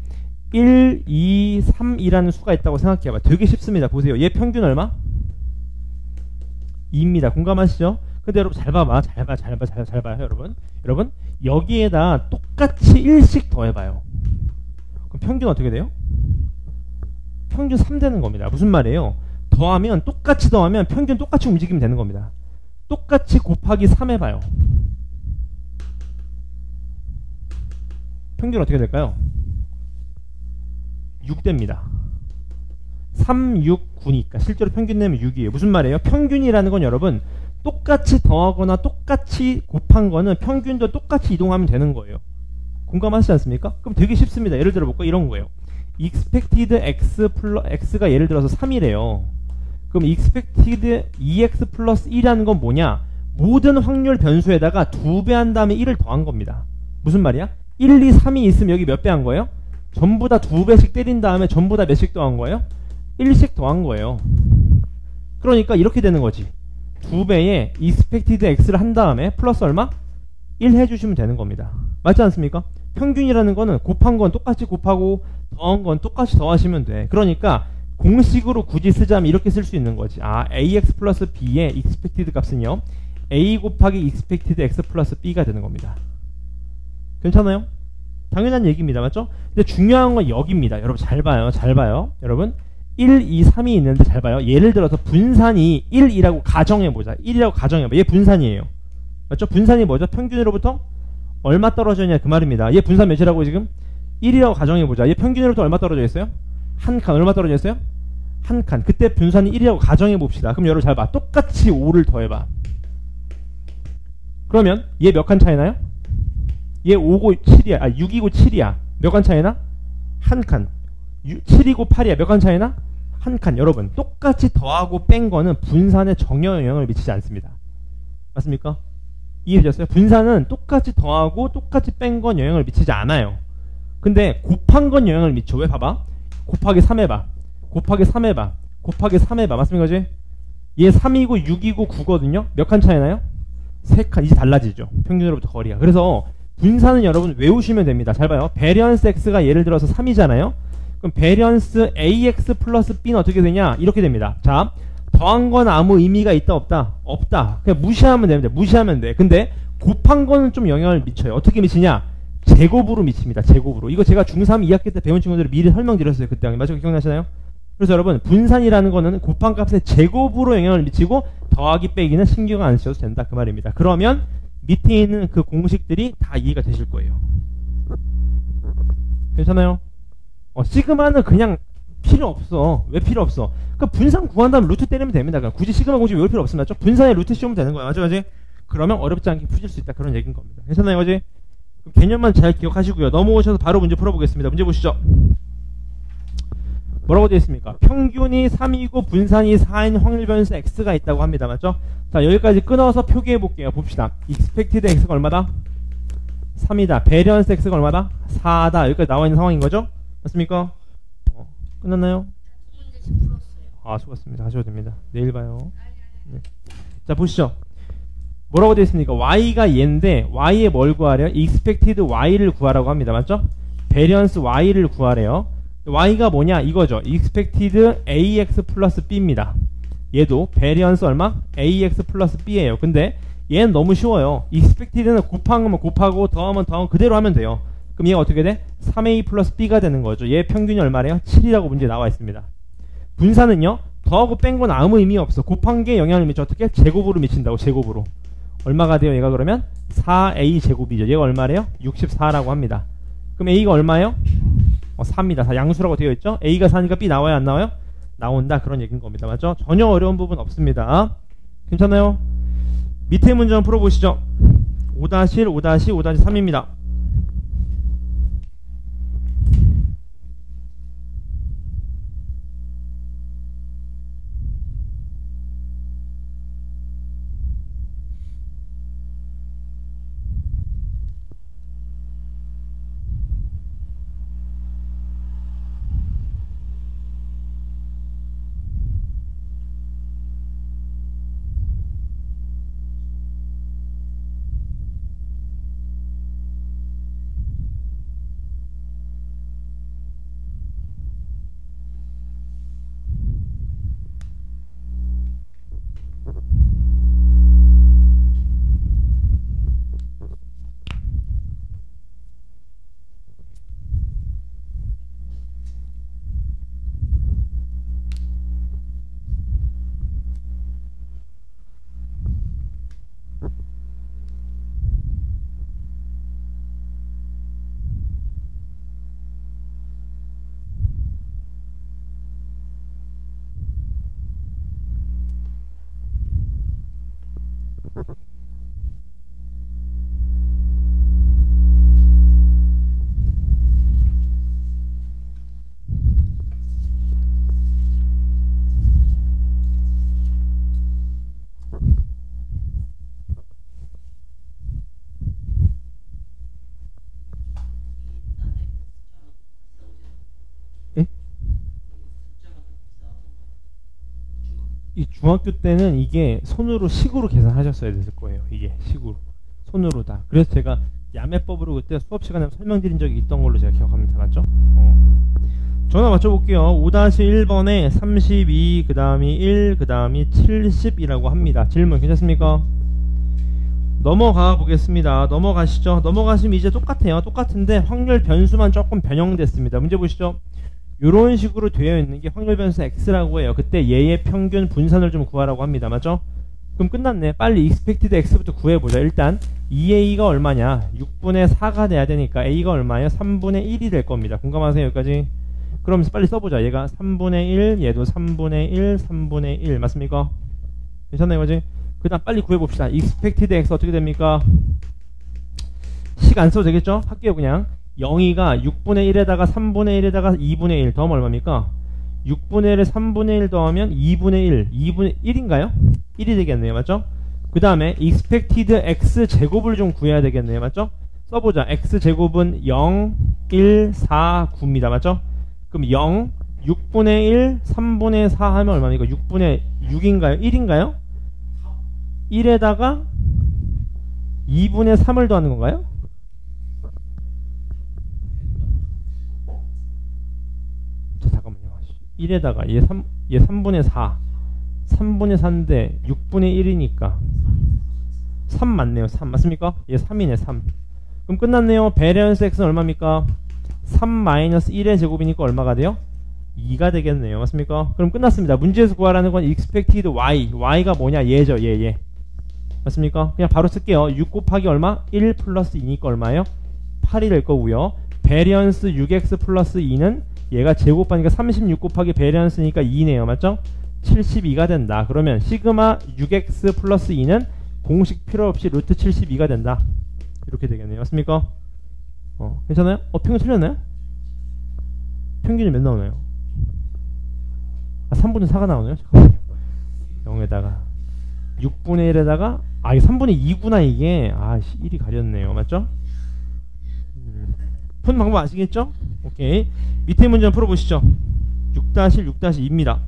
Speaker 1: 1, 2, 3이라는 수가 있다고 생각해봐. 되게 쉽습니다. 보세요. 얘 평균 얼마? 2입니다. 공감하시죠? 근데 여러분 잘 봐봐. 잘 봐요. 여러분 여기에다 똑같이 1씩 더해봐요. 그럼 평균 어떻게 돼요? 평균 3 되는 겁니다. 무슨 말이에요? 똑같이 더하면 평균 똑같이 움직이면 되는 겁니다. 똑같이 곱하기 3 해봐요. 평균 어떻게 될까요? 6됩니다. 3, 6, 9니까 실제로 평균 내면 6이에요. 무슨 말이에요? 평균이라는 건 여러분 똑같이 더하거나 똑같이 곱한 거는 평균도 똑같이 이동하면 되는 거예요. 공감하시지 않습니까? 그럼 되게 쉽습니다. 예를 들어 볼까? 이런 거예요. expected x 플러스 x가 예를 들어서 3이래요. 그럼 expected 2x 플러스 1이라는 건 뭐냐? 모든 확률 변수에다가 2배 한 다음에 1을 더한 겁니다. 무슨 말이야? 1, 2, 3이 있으면 여기 몇 배 한 거예요? 전부 다 2배씩 때린 다음에 전부 다 몇씩 더한 거예요? 1씩 더한 거예요. 그러니까 이렇게 되는 거지. 2배에 expected x를 한 다음에 플러스 얼마? 1 해주시면 되는 겁니다. 맞지 않습니까? 평균이라는 거는 곱한 건 똑같이 곱하고 더한 건 똑같이 더하시면 돼. 그러니까 공식으로 굳이 쓰자면 이렇게 쓸 수 있는 거지. ax 플러스 b의 expected 값은요. a 곱하기 expected x 플러스 b가 되는 겁니다. 괜찮아요? 당연한 얘기입니다. 맞죠? 근데 중요한 건 여기입니다. 여러분 잘 봐요. 여러분 1, 2, 3이 있는데 잘 봐요. 예를 들어서 분산이 1, 2라고 가정해보자. 1이라고 가정해봐. 얘 분산이에요. 맞죠? 분산이 뭐죠? 평균으로부터 얼마 떨어졌냐 그 말입니다. 얘 분산 몇이라고 지금? 1이라고 가정해보자. 얘 평균으로부터 얼마 떨어져 있어요? 한 칸 얼마 떨어져 있어요? 한 칸. 그때 분산이 1이라고 가정해봅시다. 그럼 여러분 잘 봐. 똑같이 5를 더해봐. 그러면 얘 몇 칸 차이나요? 얘 5고 7이야. 6이고 7이야. 몇 칸 차이나? 한 칸. 7이고 8이야. 몇 칸 차이나? 한 칸. 여러분 똑같이 더하고 뺀 거는 분산에 전혀 영향을 미치지 않습니다. 맞습니까? 이해되셨어요? 분산은 똑같이 더하고 똑같이 뺀 건 영향을 미치지 않아요. 근데 곱한 건 영향을 미쳐. 왜? 봐봐. 곱하기 3 해봐. 곱하기 3 해봐. 곱하기 3 해봐. 맞습니까? 그지? 얘 3이고 6이고 9거든요. 몇 칸 차이나요? 3칸. 이제 달라지죠. 평균으로부터 거리가. 그래서 분산은 여러분 외우시면 됩니다. 잘 봐요. 베리언스 x가 예를 들어서 3이잖아요. 그럼 베리언스 ax 플러스 b는 어떻게 되냐? 이렇게 됩니다. 자, 더한 건 아무 의미가 있다 없다? 없다. 그냥 무시하면 됩니다. 무시하면 돼. 근데 곱한 거는 좀 영향을 미쳐요. 어떻게 미치냐? 제곱으로 미칩니다. 제곱으로. 이거 제가 중3 2학기 때 배운 친구들을 미리 설명드렸어요. 그때. 맞죠? 기억나시나요? 그래서 여러분 분산이라는 거는 곱한 값의 제곱으로 영향을 미치고 더하기 빼기는 신경 안 쓰셔도 된다. 그 말입니다. 그러면 밑에 있는 그 공식들이 다 이해가 되실 거예요. 괜찮아요? 시그마는 그냥 필요 없어. 왜 필요 없어? 그러니까 분산 구한다면 루트 때리면 됩니다. 그러니까 굳이 시그마 공식 외울 필요 없습니다. 분산에 루트 씌우면 되는 거야. 맞죠? 맞지? 그러면 어렵지 않게 푸실 수 있다. 그런 얘기인 겁니다. 괜찮아요? 그지? 개념만 잘 기억하시고요. 넘어오셔서 바로 문제 풀어보겠습니다. 문제 보시죠. 뭐라고 되어 있습니까? 평균이 3이고 분산이 4인 확률 변수 x가 있다고 합니다. 맞죠? 자, 여기까지 끊어서 표기해 볼게요. 봅시다. expected x가 얼마다? 3이다. 베리언스 x가 얼마다? 4다. 여기까지 나와 있는 상황인 거죠? 맞습니까? 끝났나요? 수고하셨습니다. 하셔도 됩니다. 내일 봐요. 네. 자, 보시죠. 뭐라고 되어 있습니까? y가 얘인데 y에 뭘 구하래요? expected y를 구하라고 합니다. 맞죠? 베리언스 y를 구하래요. y가 뭐냐? 이거죠. expected ax 플러스 b입니다. 얘도 베리언스 얼마? ax 플러스 b예요. 근데 얘는 너무 쉬워요. expected는 곱하면 곱하고 더하면 더하면 그대로 하면 돼요. 그럼 얘가 어떻게 돼? 3a 플러스 b가 되는 거죠. 얘 평균이 얼마래요? 7이라고 문제에 나와 있습니다. 분산은요. 더하고 뺀 건 아무 의미 없어. 곱한 게 영향을 미쳐. 어떻게? 제곱으로 미친다고. 제곱으로. 얼마가 돼요? 얘가 그러면 4a 제곱이죠. 얘가 얼마래요? 64라고 합니다. 그럼 a가 얼마예요? 4입니다. 다 양수라고 되어 있죠? a가 4니까 b 나와요? 안 나와요? 나온다. 그런 얘기인 겁니다. 맞죠? 전혀 어려운 부분 없습니다. 괜찮아요? 밑에 문제 한번 풀어보시죠. 5-1, 5-5, 5-3입니다. 이 중학교 때는 이게 손으로 식으로 계산하셨어야 됐을 거예요. 이게 식으로 손으로 다. 그래서 제가 야매법으로 그때 수업 시간에 설명드린 적이 있던 걸로 제가 기억합니다. 맞죠? 전화 맞춰볼게요. 5-1번에 32, 그 다음이 1, 그 다음이 70이라고 합니다. 질문 괜찮습니까? 넘어가 보겠습니다. 넘어가시죠. 넘어가시면 이제 똑같아요. 똑같은데 확률 변수만 조금 변형됐습니다. 문제 보시죠. 이런 식으로 되어 있는 게 확률 변수 x라고 해요. 그때 얘의 평균 분산을 좀 구하라고 합니다. 맞죠? 그럼 끝났네. 빨리 expected x부터 구해보자. 일단 2a가 얼마냐? 6분의 4가 돼야 되니까 a가 얼마예요? 3분의 1이 될 겁니다. 공감하세요? 여기까지? 그럼 빨리 써보자. 얘가 3분의 1, 얘도 3분의 1, 3분의 1 맞습니까? 괜찮나요? 이거지? 그 다음 빨리 구해봅시다. expected x 어떻게 됩니까? 식 안 써도 되겠죠? 할게요 그냥. 0이가 6분의 1에다가 3분의 1에다가 2분의 1 더하면 얼마입니까? 6분의 1에 3분의 1 더하면 2분의 1 2분의 1인가요? 1이 되겠네요. 맞죠? 그 다음에 expected x 제곱을 좀 구해야 되겠네요. 맞죠? 써보자. x 제곱은 0 1 4 9입니다. 맞죠? 그럼 0 6분의 1 3분의 4 하면 얼마입니까? 6분의 6인가요? 1인가요? 1에다가 2분의 3을 더하는 건가요? 자, 잠깐만요. 1에다가 얘 3분의 4 3분의 4인데 6분의 1이니까 3 맞네요. 3 맞습니까? 얘 3이네. 3. 그럼 끝났네요. 베리언스 x는 얼마입니까? 3-1의 제곱이니까 얼마가 돼요? 2가 되겠네요. 맞습니까? 그럼 끝났습니다. 문제에서 구하라는 건 expected y. y가 뭐냐? 얘죠. 얘. 맞습니까? 그냥 바로 쓸게요. 6 곱하기 얼마? 1 플러스 2니까 얼마예요? 8이 될 거고요. 베리언스 6x 플러스 2는 얘가 제곱하니까 36 곱하기 베리언스니까 2네요. 맞죠? 72가 된다. 그러면 시그마 6x 플러스 2는 공식 필요 없이 루트 72가 된다. 이렇게 되겠네요. 맞습니까? 괜찮아요? 평균 틀렸나요? 평균이 몇 나오나요? 3분의 4가 나오네요. 잠깐만요. 0에다가 6분의 1에다가 이게 3분의 2구나 이게. 1이 가렸네요. 맞죠? 푸는 방법 아시겠죠? 오케이. 밑에 문제 한번 풀어보시죠. 6-1, 6-2입니다.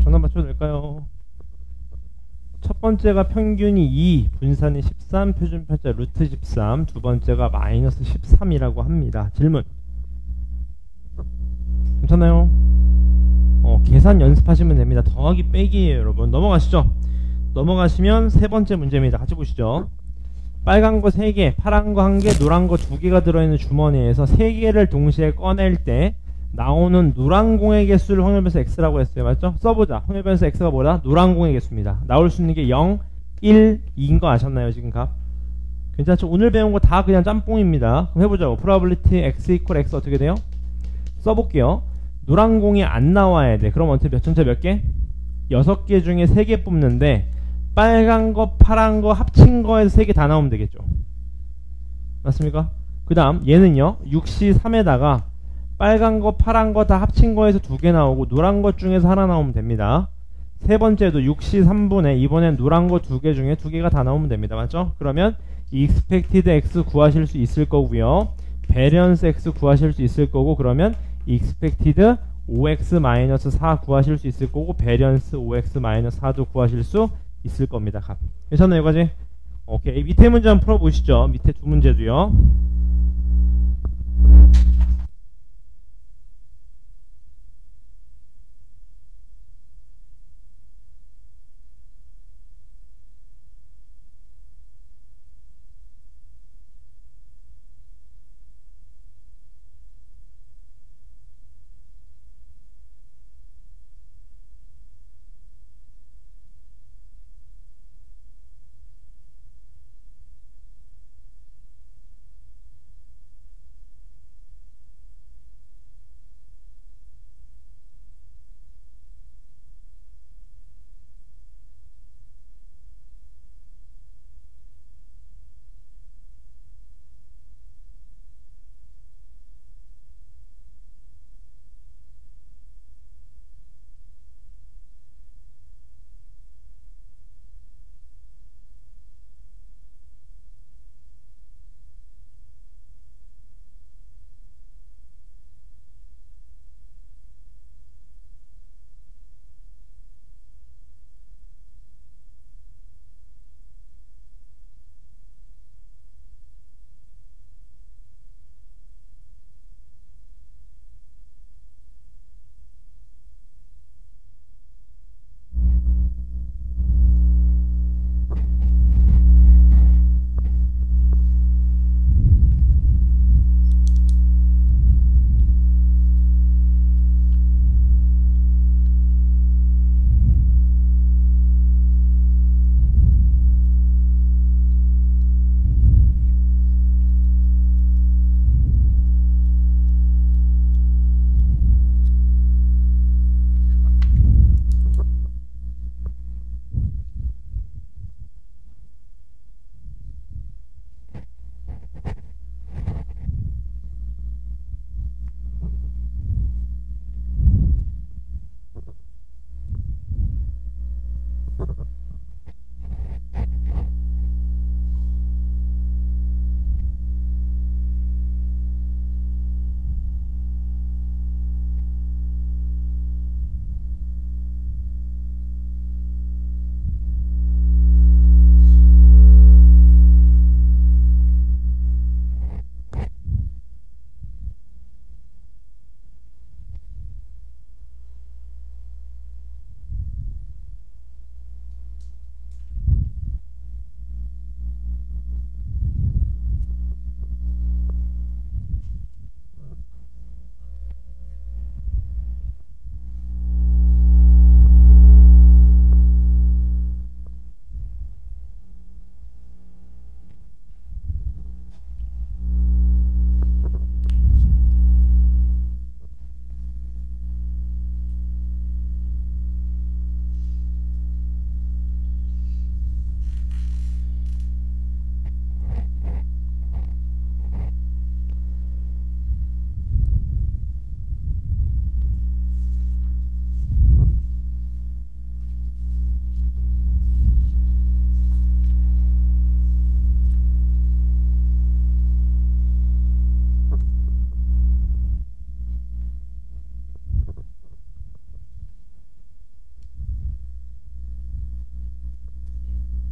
Speaker 1: 정답 맞춰도 될까요? 첫 번째가 평균이 2, 분산이 13, 표준 편차 루트 13, 두 번째가 마이너스 13이라고 합니다. 질문. 괜찮아요? 계산 연습하시면 됩니다. 더하기 빼기예요, 여러분. 넘어가시죠. 넘어가시면 세 번째 문제입니다. 같이 보시죠. 빨간 거 3개, 파란 거 1개, 노란 거 2개가 들어있는 주머니에서 3개를 동시에 꺼낼 때 나오는 노란 공의 개수를 확률 변수 x라고 했어요. 맞죠? 써보자. 확률 변수 x가 뭐다? 노란 공의 개수입니다. 나올 수 있는 게 0, 1, 2인 거 아셨나요? 지금 값? 괜찮죠? 오늘 배운 거 다 그냥 짬뽕입니다. 그럼 해보자고. probability x equal x 어떻게 돼요? 써볼게요. 노란 공이 안 나와야 돼. 그럼 어떻게 전체 몇 개? 6개 중에 3개 뽑는데 빨간 거, 파란 거 합친 거에서 3개 다 나오면 되겠죠. 맞습니까? 그 다음 얘는요. 6시 3에다가 빨간 거, 파란 거 다 합친 거에서 2개 나오고 노란 것 중에서 하나 나오면 됩니다. 세 번째도 6시 3분에 이번엔 노란 거 2개 중에 2개가 다 나오면 됩니다. 맞죠? 그러면 expected x 구하실 수 있을 거고요. variance x 구하실 수 있을 거고 그러면 expected 5x-4 구하실 수 있을 거고 variance 5x-4도 구하실 수 있을 겁니다. 값. 괜찮나요, 여기까지? 오케이. 밑에 문제 한번 풀어보시죠. 밑에 두 문제도요.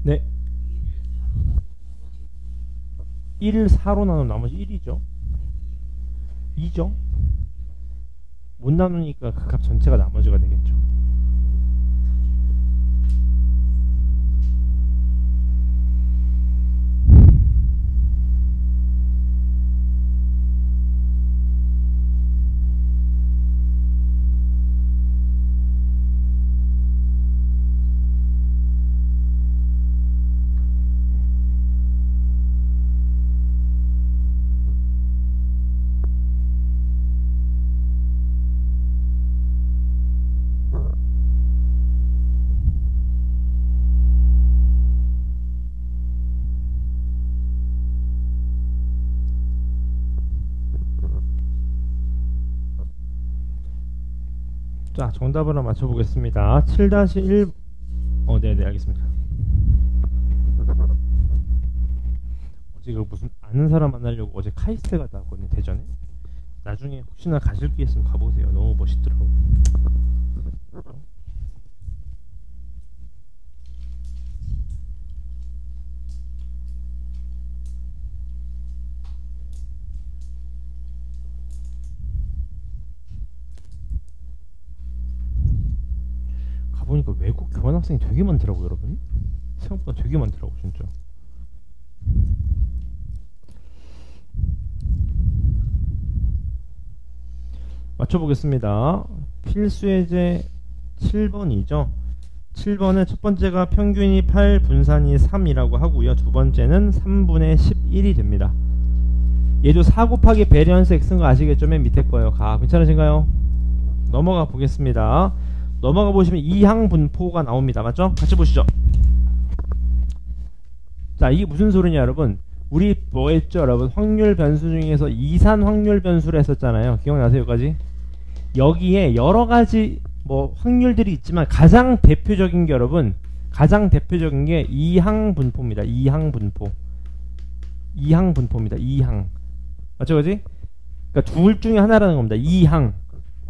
Speaker 1: 네. 1을 4로 나누면 나머지 1이죠. 2죠. 못 나누니까 그 값 전체가 나머지가 되겠죠. 자, 정답을 한번 맞춰보겠습니다. 7-1 네네 알겠습니다. 어제 그 무슨 아는 사람 만나려고 어제 카이스트 갔다 왔거든요. 대전에. 나중에 혹시나 가실 기회 있으면 가보세요. 너무 멋있더라고. 가보니까 외국 교환학생이 되게 많더라고요, 여러분. 생각보다 되게 많더라고, 진짜. 맞춰보겠습니다. 필수예제 7번이죠. 7번은 첫 번째가 평균이 8, 분산이 3이라고 하고요. 두 번째는 3분의 11이 됩니다. 얘도 4 곱하기 베리언스 x인 거 아시겠죠? 맨 밑에 거예요. 괜찮으신가요? 넘어가 보겠습니다. 넘어가 보시면 이항 분포가 나옵니다. 맞죠? 같이 보시죠. 자, 이게 무슨 소리냐 여러분. 우리 뭐 했죠 여러분? 확률 변수 중에서 이산 확률 변수를 했었잖아요. 기억나세요 여기까지? 여기에 여러가지 뭐 확률들이 있지만 가장 대표적인 게 여러분, 가장 대표적인 게 이항 분포입니다. 이항 분포. 이항 분포입니다. 이항. 맞죠 그지? 그러니까 둘 중에 하나라는 겁니다. 이항.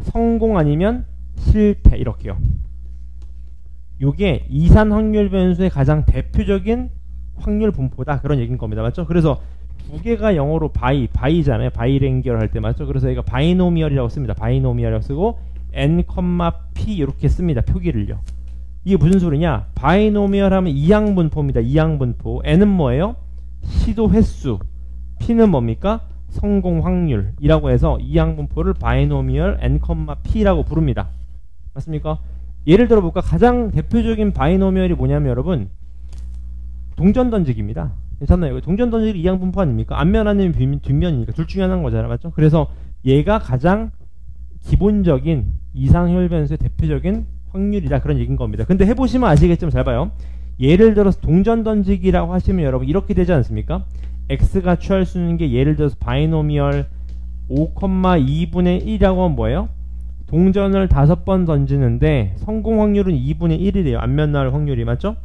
Speaker 1: 성공 아니면 실패. 이렇게요. 요게 이산 확률 변수의 가장 대표적인 확률 분포다. 그런 얘기인 겁니다. 맞죠? 그래서 두 개가 영어로 바이잖아요. 바이랭결 할 때 맞죠? 그래서 얘가 바이노미얼이라고 씁니다. 바이노미얼이라고 쓰고 n, p 이렇게 씁니다. 표기를요. 이게 무슨 소리냐? 바이노미얼 하면 이항 분포입니다. 이항 분포. n은 뭐예요? 시도 횟수. p는 뭡니까? 성공 확률이라고 해서 이항 분포를 바이노미얼 n, p라고 부릅니다. 맞습니까? 예를 들어 볼까? 가장 대표적인 바이노미얼이 뭐냐면 여러분, 동전 던지기입니다. 괜찮나요? 동전 던지기 이항 분포 아닙니까? 앞면 아니면 뒷면이니까 둘 중에 하나인 거잖아요. 맞죠? 그래서 얘가 가장 기본적인 이상효율 변수의 대표적인 확률이다. 그런 얘기인 겁니다. 근데 해보시면 아시겠지만 잘 봐요. 예를 들어서 동전 던지기라고 하시면 여러분 이렇게 되지 않습니까? x가 취할 수 있는 게 예를 들어서 바이노미얼 5,2분의 1이라고 하면 뭐예요? 동전을 5번 던지는데 성공 확률은 2분의 1이래요. 앞면 나올 확률이. 맞죠?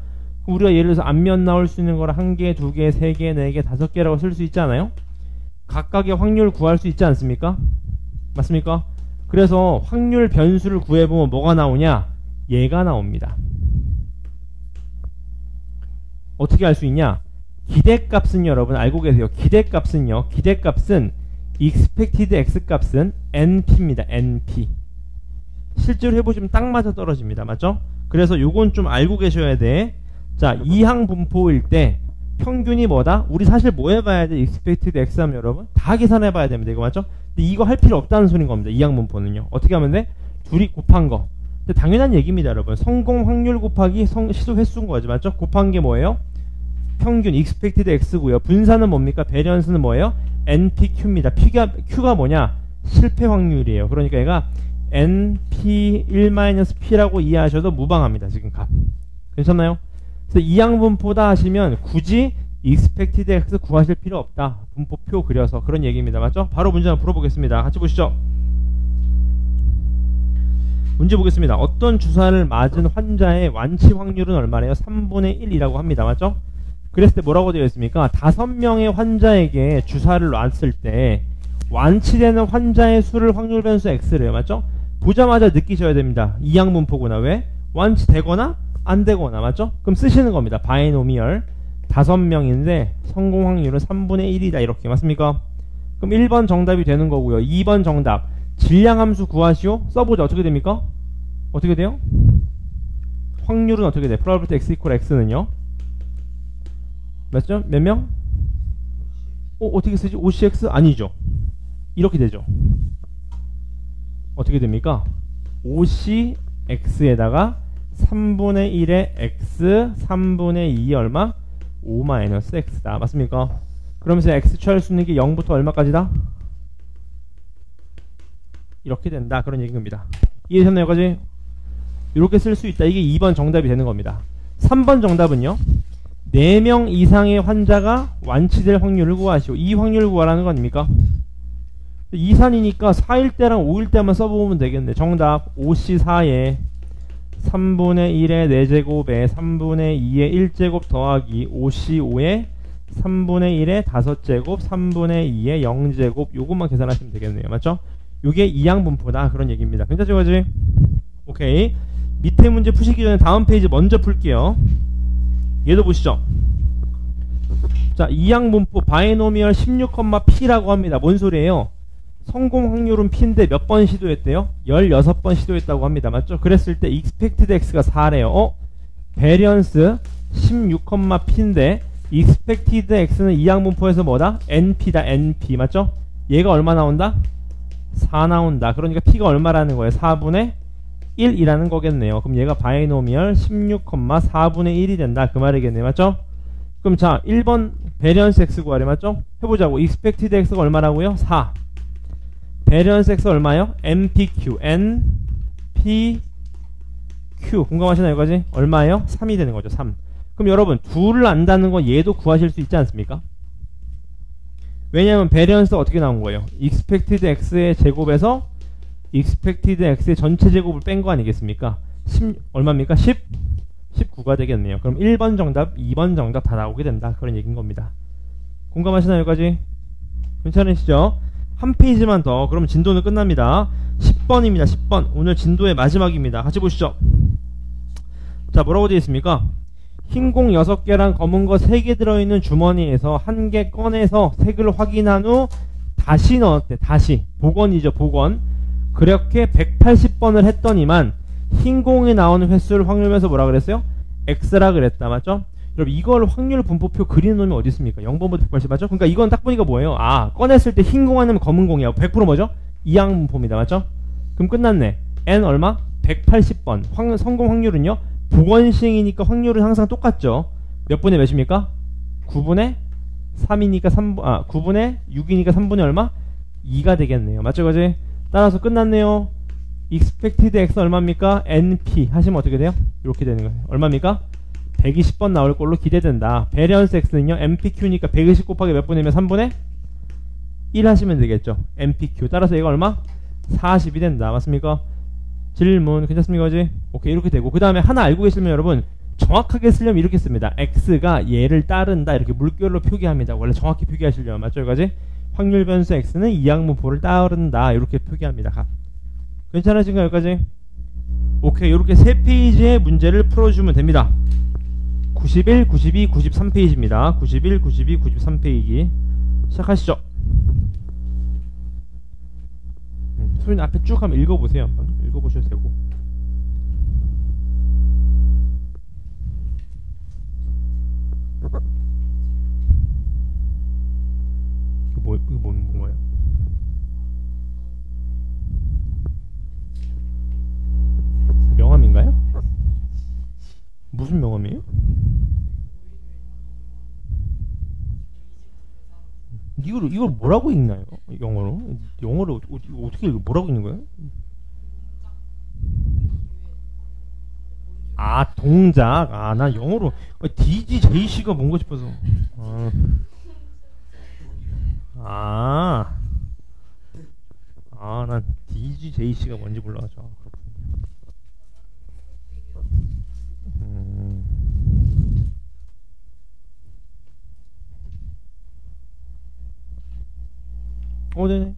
Speaker 1: 우리가 예를 들어서 앞면 나올 수 있는 걸 1개, 2개, 3개, 4개, 5개라고 쓸 수 있지 않아요? 각각의 확률 구할 수 있지 않습니까? 맞습니까? 그래서 확률 변수를 구해보면 뭐가 나오냐? 얘가 나옵니다. 어떻게 알 수 있냐? 기대값은 여러분 알고 계세요. 기대값은요. 기대값은 expected x 값은 np입니다. np. 실제로 해보시면 딱 맞아 떨어집니다. 맞죠? 그래서 요건 좀 알고 계셔야 돼. 자, 이항 분포일 때 평균이 뭐다? 우리 사실 뭐 해봐야 돼? expected x 하면 여러분 다 계산해봐야 됩니다. 이거 맞죠? 근데 이거 할 필요 없다는 소리인 겁니다. 이항 분포는요. 어떻게 하면 돼? 둘이 곱한 거. 근데 당연한 얘기입니다. 여러분 성공 확률 곱하기 시도 횟수인 거지. 맞죠? 곱한 게 뭐예요? 평균 expected x고요. 분산은 뭡니까? 베리언스는 뭐예요? npq입니다. q가 뭐냐? 실패 확률이에요. 그러니까 얘가 np1-p라고 이해하셔도 무방합니다. 지금 값. 괜찮나요? 그래서 이항 분포다 하시면 굳이 expected x 구하실 필요 없다. 분포표 그려서 그런 얘기입니다. 맞죠? 바로 문제 한번 풀어보겠습니다. 같이 보시죠. 문제 보겠습니다. 어떤 주사를 맞은 환자의 완치 확률은 얼마래요? 3분의 1이라고 합니다. 맞죠? 그랬을 때 뭐라고 되어 있습니까? 5명의 환자에게 주사를 놨을 때 완치되는 환자의 수를 확률 변수 x래요. 맞죠? 보자마자 느끼셔야 됩니다. 이항 분포구나. 왜? 완치되거나 안 되거나. 맞죠? 그럼 쓰시는 겁니다. 바이노미얼 5명인데 성공 확률은 3분의 1이다. 이렇게. 맞습니까? 그럼 1번 정답이 되는 거고요. 2번 정답. 질량함수 구하시오. 써보자. 어떻게 됩니까? 어떻게 돼요? 확률은 어떻게 돼? probability x equal x는요? 맞죠? 몇 명? 어떻게 쓰지? OCX? 아니죠. 이렇게 되죠. 어떻게 됩니까? OCX에다가 3분의 1의 x 3분의 2 얼마? 5-x다. 맞습니까? 그러면서 x 취할 수 있는 게 0부터 얼마까지다? 이렇게 된다. 그런 얘기인 겁니다. 이해되셨나요? 여기까지? 이렇게 쓸 수 있다. 이게 2번 정답이 되는 겁니다. 3번 정답은요. 4명 이상의 환자가 완치될 확률을 구하시오. 이 확률을 구하라는 거 아닙니까? 이산이니까 4일 때랑 5일 때만 써보면 되겠네. 정답 5C4에 3분의 1의 4제곱에 3분의 2의 1제곱 더하기 5C5에 3분의 1의 5제곱 3분의 2의 0제곱 요것만 계산하시면 되겠네요. 맞죠? 요게 이항분포다 그런 얘기입니다. 괜찮죠? 그지? 오케이. 밑에 문제 푸시기 전에 다음 페이지 먼저 풀게요. 얘도 보시죠. 자, 이항분포 바이노미얼 16,P라고 합니다. 뭔 소리예요? 성공 확률은 P인데 몇 번 시도했대요? 16번 시도했다고 합니다. 맞죠? 그랬을 때 expected x가 4래요. 베리언스 16,P인데 expected x는 이항분포에서 뭐다? np다. np. 맞죠? 얘가 얼마 나온다? 4 나온다. 그러니까 P가 얼마라는 거예요? 4분의 1이라는 거겠네요. 그럼 얘가 바이노미얼 16,4분의 1이 된다. 그 말이겠네요. 맞죠? 그럼 자, 1번 베리언스 x 구하래. 맞죠? 해보자고. expected x가 얼마라고요? 4. 베리언스 x 얼마요? npq. npq. 공감하시나요? 여기까지? 얼마예요? 3이 되는 거죠. 3. 그럼 여러분, 둘을 안다는 건 얘도 구하실 수 있지 않습니까? 왜냐하면 베리언스가 어떻게 나온 거예요? expected x의 제곱에서 expected x의 전체 제곱을 뺀 거 아니겠습니까? 10, 얼마입니까? 10? 19가 되겠네요. 그럼 1번 정답, 2번 정답 다 나오게 된다. 그런 얘기인 겁니다. 공감하시나요? 여기까지? 괜찮으시죠? 한 페이지만 더. 그럼 진도는 끝납니다. 10번입니다. 10번. 오늘 진도의 마지막입니다. 같이 보시죠. 자, 뭐라고 되어 있습니까? 흰 공 6개랑 검은 거 3개 들어있는 주머니에서 한 개 꺼내서 색을 확인한 후 다시 넣었대. 다시. 복원이죠. 복원. 그렇게 180번을 했더니만 흰 공이 나오는 횟수를 확률면서 뭐라 그랬어요? X라 그랬다. 맞죠? 여러분 이걸 확률 분포표 그리는 놈이 어디 있습니까? 0번부터 180 맞죠? 그러니까 이건 딱 보니까 뭐예요? 아, 꺼냈을 때 흰 공 아니면 검은 공이야. 100% 뭐죠? 이항분포입니다. 맞죠? 그럼 끝났네. N 얼마? 180번. 성공 확률은요? 복원 시행이니까 확률은 항상 똑같죠. 몇 분의 몇입니까? 9분의 3이니까 9분의 6이니까 3분의 얼마? 2가 되겠네요. 맞죠? 그지? 따라서 끝났네요. expected x 얼마입니까? np 하시면 어떻게 돼요? 이렇게 되는 거예요. 얼마입니까? 120번 나올 걸로 기대된다. 베리언스 x는요, npq니까 120 곱하기 몇 분이면 3분의 1 하시면 되겠죠. npq. 따라서 얘가 얼마? 40이 된다. 맞습니까? 질문 괜찮습니까? 그지? 오케이, 이렇게 되고 그 다음에 하나 알고 계시면 여러분 정확하게 쓰려면 이렇게 씁니다. x가 얘를 따른다. 이렇게 물결로 표기합니다. 원래 정확히 표기하시려면. 맞죠? 여기까지? 확률 변수 x는 이항분포를 따른다. 이렇게 표기합니다. 괜찮으신가요? 여기까지? 오케이, 이렇게 3페이지의 문제를 풀어주면 됩니다. 91, 92, 93페이지입니다. 91, 92, 93페이지 시작하시죠. 소리 앞에 쭉 한번 읽어보세요. 읽어보셔도 되고. 이거 뭔 거예요? 명함인가요? 무슨 명함이에요? 이걸 뭐라고 읽나요? 영어로? 영어로 어떻게 뭐라고 읽는 거예요? 아, 동작. 아, 나 영어로 DGJC가 뭔가 싶어서. 난 DGJC가 뭔지 몰라가지고. 네네.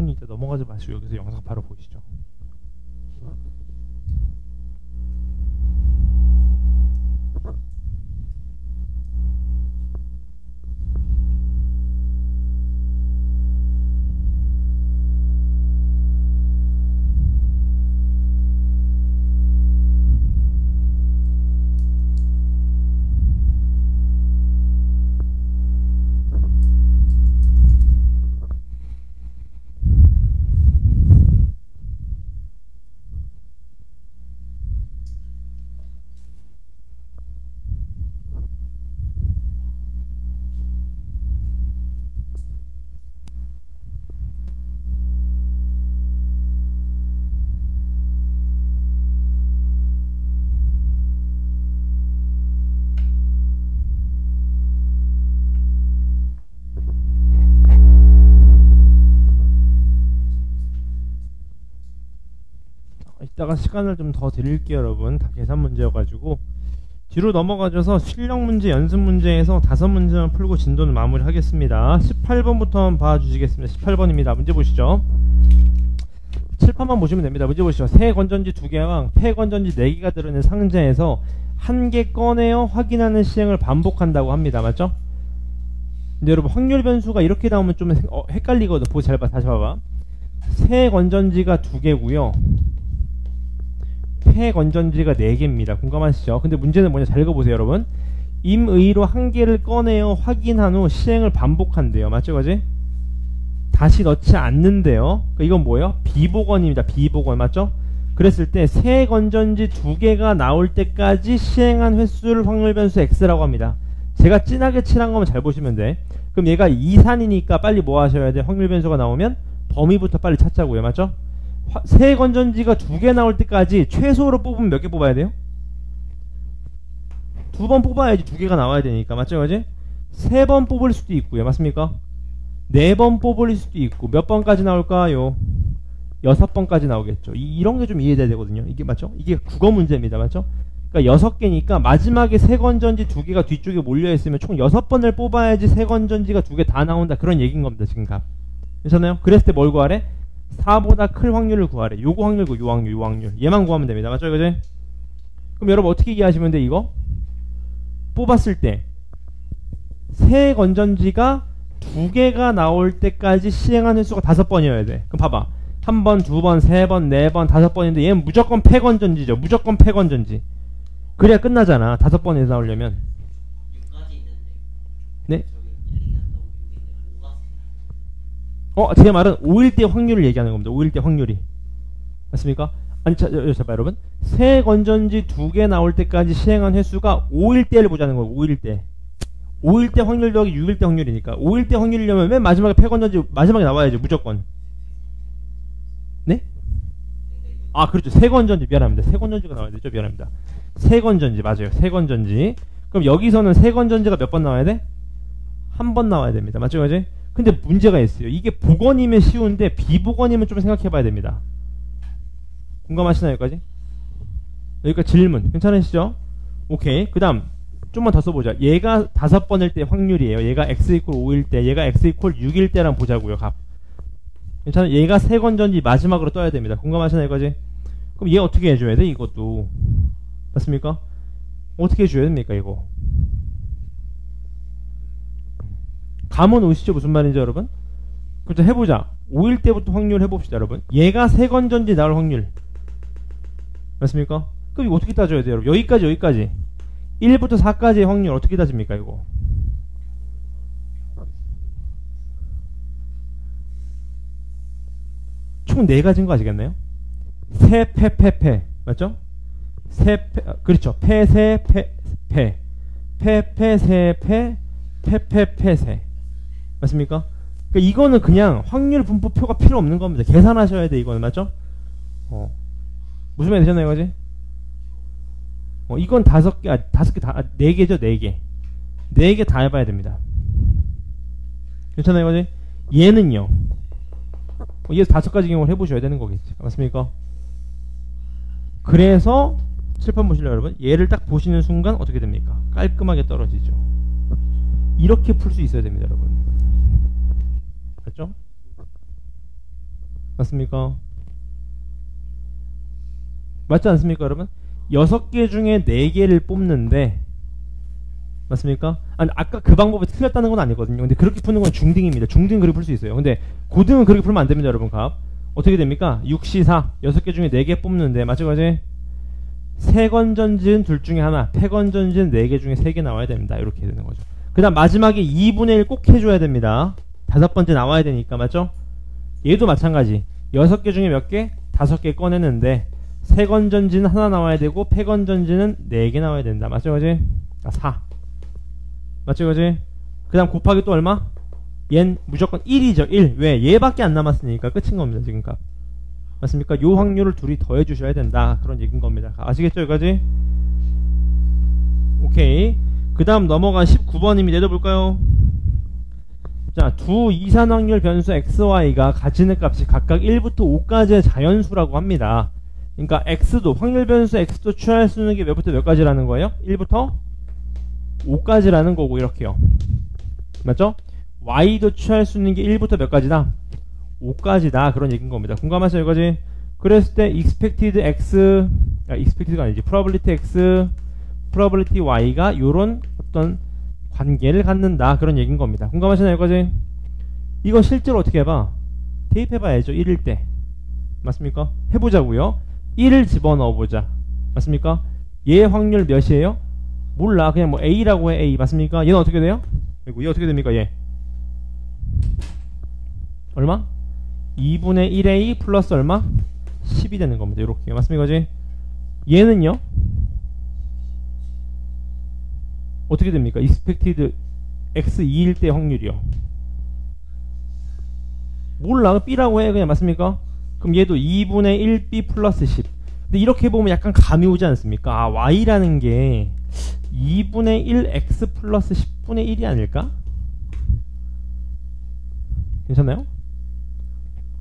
Speaker 1: 손이 있다 넘어가지 마시고 여기서 영상 바로 보시죠. 이따가 시간을 좀 더 드릴게요 여러분. 다 계산 문제여가지고 뒤로 넘어가셔서 실력 문제 연습 문제에서 5문제만 풀고 진도는 마무리 하겠습니다. 18번부터 한번 봐주시겠습니다. 18번입니다. 문제 보시죠. 칠판만 보시면 됩니다. 문제 보시죠. 새 건전지 2개와 폐 건전지 4개가 들어있는 상자에서 한 개 꺼내어 확인하는 시행을 반복한다고 합니다. 맞죠? 근데 여러분 확률 변수가 이렇게 나오면 좀 헷갈리거든. 보고 잘 봐. 다시 봐봐. 새 건전지가 2개고요 폐 건전지가 4개입니다. 공감하시죠? 근데 문제는 뭐냐? 잘 읽어보세요 여러분. 임의로 한 개를 꺼내어 확인한 후 시행을 반복한대요. 맞죠? 그지? 다시 넣지 않는데요. 이건 뭐예요? 비복원입니다. 비복원. 맞죠? 그랬을 때 새 건전지 2개가 나올 때까지 시행한 횟수를 확률 변수 x라고 합니다. 제가 진하게 칠한 거면 잘 보시면 돼. 그럼 얘가 이산이니까 빨리 뭐 하셔야 돼? 확률 변수가 나오면 범위부터 빨리 찾자고요. 맞죠? 새 건전지가 2개 나올 때까지 최소로 뽑으면 몇 개 뽑아야 돼요? 2번 뽑아야지 2개가 나와야 되니까. 맞죠? 그지? 3번 뽑을 수도 있고요. 맞습니까? 4번 뽑을 수도 있고 몇 번까지 나올까요? 6번까지 나오겠죠. 이런 게 좀 이해돼야 되거든요. 이게 맞죠? 이게 국어 문제입니다. 맞죠? 그러니까 6개니까 마지막에 새 건전지 2개가 뒤쪽에 몰려있으면 총 6번을 뽑아야지 새 건전지가 2개 다 나온다. 그런 얘기인 겁니다. 지금 값. 괜찮아요? 그랬을 때 뭘 구하래? 4보다 클 확률을 구하래. 요거 확률 요 확률 요 확률 얘만 구하면 됩니다. 맞죠? 그지? 그럼 여러분 어떻게 이해하시면 돼? 이거 뽑았을 때 새 건전지가 2개가 나올 때까지 시행한 횟수가 5번이어야 돼. 그럼 봐봐. 1번, 2번, 3번, 4번, 5번인데 얘는 무조건 폐 건전지죠. 무조건 폐 건전지. 그래야 끝나잖아. 5번에서 나오려면.
Speaker 2: 6까지 있는데.
Speaker 1: 네?
Speaker 2: 저기 1, 2, 3, 4, 5, 6인데 5가
Speaker 1: 제 말은 5일 때 확률을 얘기하는 겁니다. 5일 때 확률이. 맞습니까? 아니, 자, 여러분. 새 건전지 2개 나올 때까지 시행한 횟수가 5일 때를 보자는 거예요. 5일 때. 5일 때 확률 더하기 6일 때 확률이니까. 5일 때 확률이려면 맨 마지막에 폐 건전지 마지막에 나와야죠. 무조건. 네? 아, 그렇죠. 새 건전지. 미안합니다. 새 건전지가 나와야 되죠. 미안합니다. 새 건전지. 맞아요. 새 건전지. 그럼 여기서는 새 건전지가 몇 번 나와야 돼? 한 번 나와야 됩니다. 맞죠? 그지? 근데 문제가 있어요. 이게 복원이면 쉬운데 비복원이면 좀 생각해 봐야 됩니다. 공감하시나요? 여기까지? 여기까지 질문. 괜찮으시죠? 오케이. 그 다음 좀만 더 써보자. 얘가 5번일 때 확률이에요. 얘가 x 이퀄 5일 때, 얘가 x 이퀄 6일 때랑 보자고요. 값. 괜찮아? 얘가 새 건전지 마지막으로 떠야 됩니다. 공감하시나요? 여기까지? 그럼 얘 어떻게 해줘야 돼? 이것도. 맞습니까? 어떻게 해줘야 됩니까? 이거. 감은 오시죠? 무슨 말인지 여러분? 그럼 해보자. 5일 때부터 확률 해봅시다 여러분. 얘가 새 건전지 나올 확률 맞습니까? 그럼 이거 어떻게 따져야 돼요 여러분? 여기까지 1부터 4까지의 확률 어떻게 따집니까 이거? 총 4가지인 거 아시겠나요? 새, 패 맞죠? 새, 그렇죠. 패, 새, 패 새, 패 새 맞습니까? 그러니까 이거는 그냥 확률 분포표가 필요 없는 겁니다. 계산하셔야 돼 이거는. 맞죠? 무슨 말 되셨나요 이거지? 이건 5개, 5개 다, 4개죠 4개 4개 다 해봐야 됩니다. 괜찮아요 이거지? 얘는요 얘 5가지 경우를 해보셔야 되는 거겠지. 맞습니까? 그래서 칠판 보실래요 여러분? 얘를 딱 보시는 순간 어떻게 됩니까? 깔끔하게 떨어지죠. 이렇게 풀 수 있어야 됩니다 여러분. 맞죠? 맞습니까? 맞지 않습니까, 여러분? 6개 중에 4개를 뽑는데, 맞습니까? 아니, 아까 그 방법이 틀렸다는 건 아니거든요. 근데 그렇게 푸는 건 중등입니다. 중등 그렇게 풀 수 있어요. 근데 고등은 그렇게 풀면 안 됩니다, 여러분. 값. 어떻게 됩니까? 6, 시, 4. 6개 중에 4개 뽑는데, 맞지, 그지? 세건전진 둘 중에 하나, 패건전진 4개 중에 3개 나와야 됩니다. 이렇게 되는 거죠. 그 다음 마지막에 2분의 1 꼭 해줘야 됩니다. 5번째 나와야 되니까, 맞죠? 얘도 마찬가지. 6개 중에 몇 개? 5개 꺼내는데, 세건전진은 하나 나와야 되고, 패건전진은 4개 나와야 된다. 맞죠, 그지? 4. 맞죠, 그지? 그 다음 곱하기 또 얼마? 얜 무조건 1이죠, 1. 왜? 얘밖에 안 남았으니까 끝인 겁니다, 지금 값. 맞습니까? 요 확률을 둘이 더해 주셔야 된다. 그런 얘기인 겁니다. 아시겠죠, 여기까지? 오케이. 그 다음 넘어간 19번입니다. 내려볼까요? 자, 두 이산 확률 변수 xy가 가지는 값이 각각 1부터 5까지의 자연수라고 합니다. 그러니까 x도, 확률 변수 x도 취할 수 있는 게 몇부터 몇 가지라는 거예요? 1부터 5까지라는 거고, 이렇게요. 맞죠? y도 취할 수 있는 게 1부터 몇 가지다? 5까지다. 그런 얘기인 겁니다. 공감하세요, 여기까지? 그랬을 때 expected x, expected가 아니지, probability x, probability y가 요런 어떤 관계를 갖는다. 그런 얘기인 겁니다. 공감하시나요, 여기까지? 이거 실제로 어떻게 해봐? 대입해봐야죠, 1일 때. 맞습니까? 해보자고요. 1을 집어넣어보자. 맞습니까? 얘 확률 몇이에요? 몰라. 그냥 뭐 a라고 해, a. 맞습니까? 얘는 어떻게 돼요? 얘 어떻게 됩니까, 얘? 얼마? 2분의 1a 플러스 얼마? 10이 되는 겁니다. 이렇게. 맞습니까? 그지? 얘는요? 어떻게 됩니까? expected x2일 때 확률이요. 몰라. b라고 해. 그냥. 맞습니까? 그럼 얘도 2분의 1b 플러스 10. 근데 이렇게 보면 약간 감이 오지 않습니까? 아, y라는 게 2분의 1x 플러스 10분의 1이 아닐까? 괜찮나요?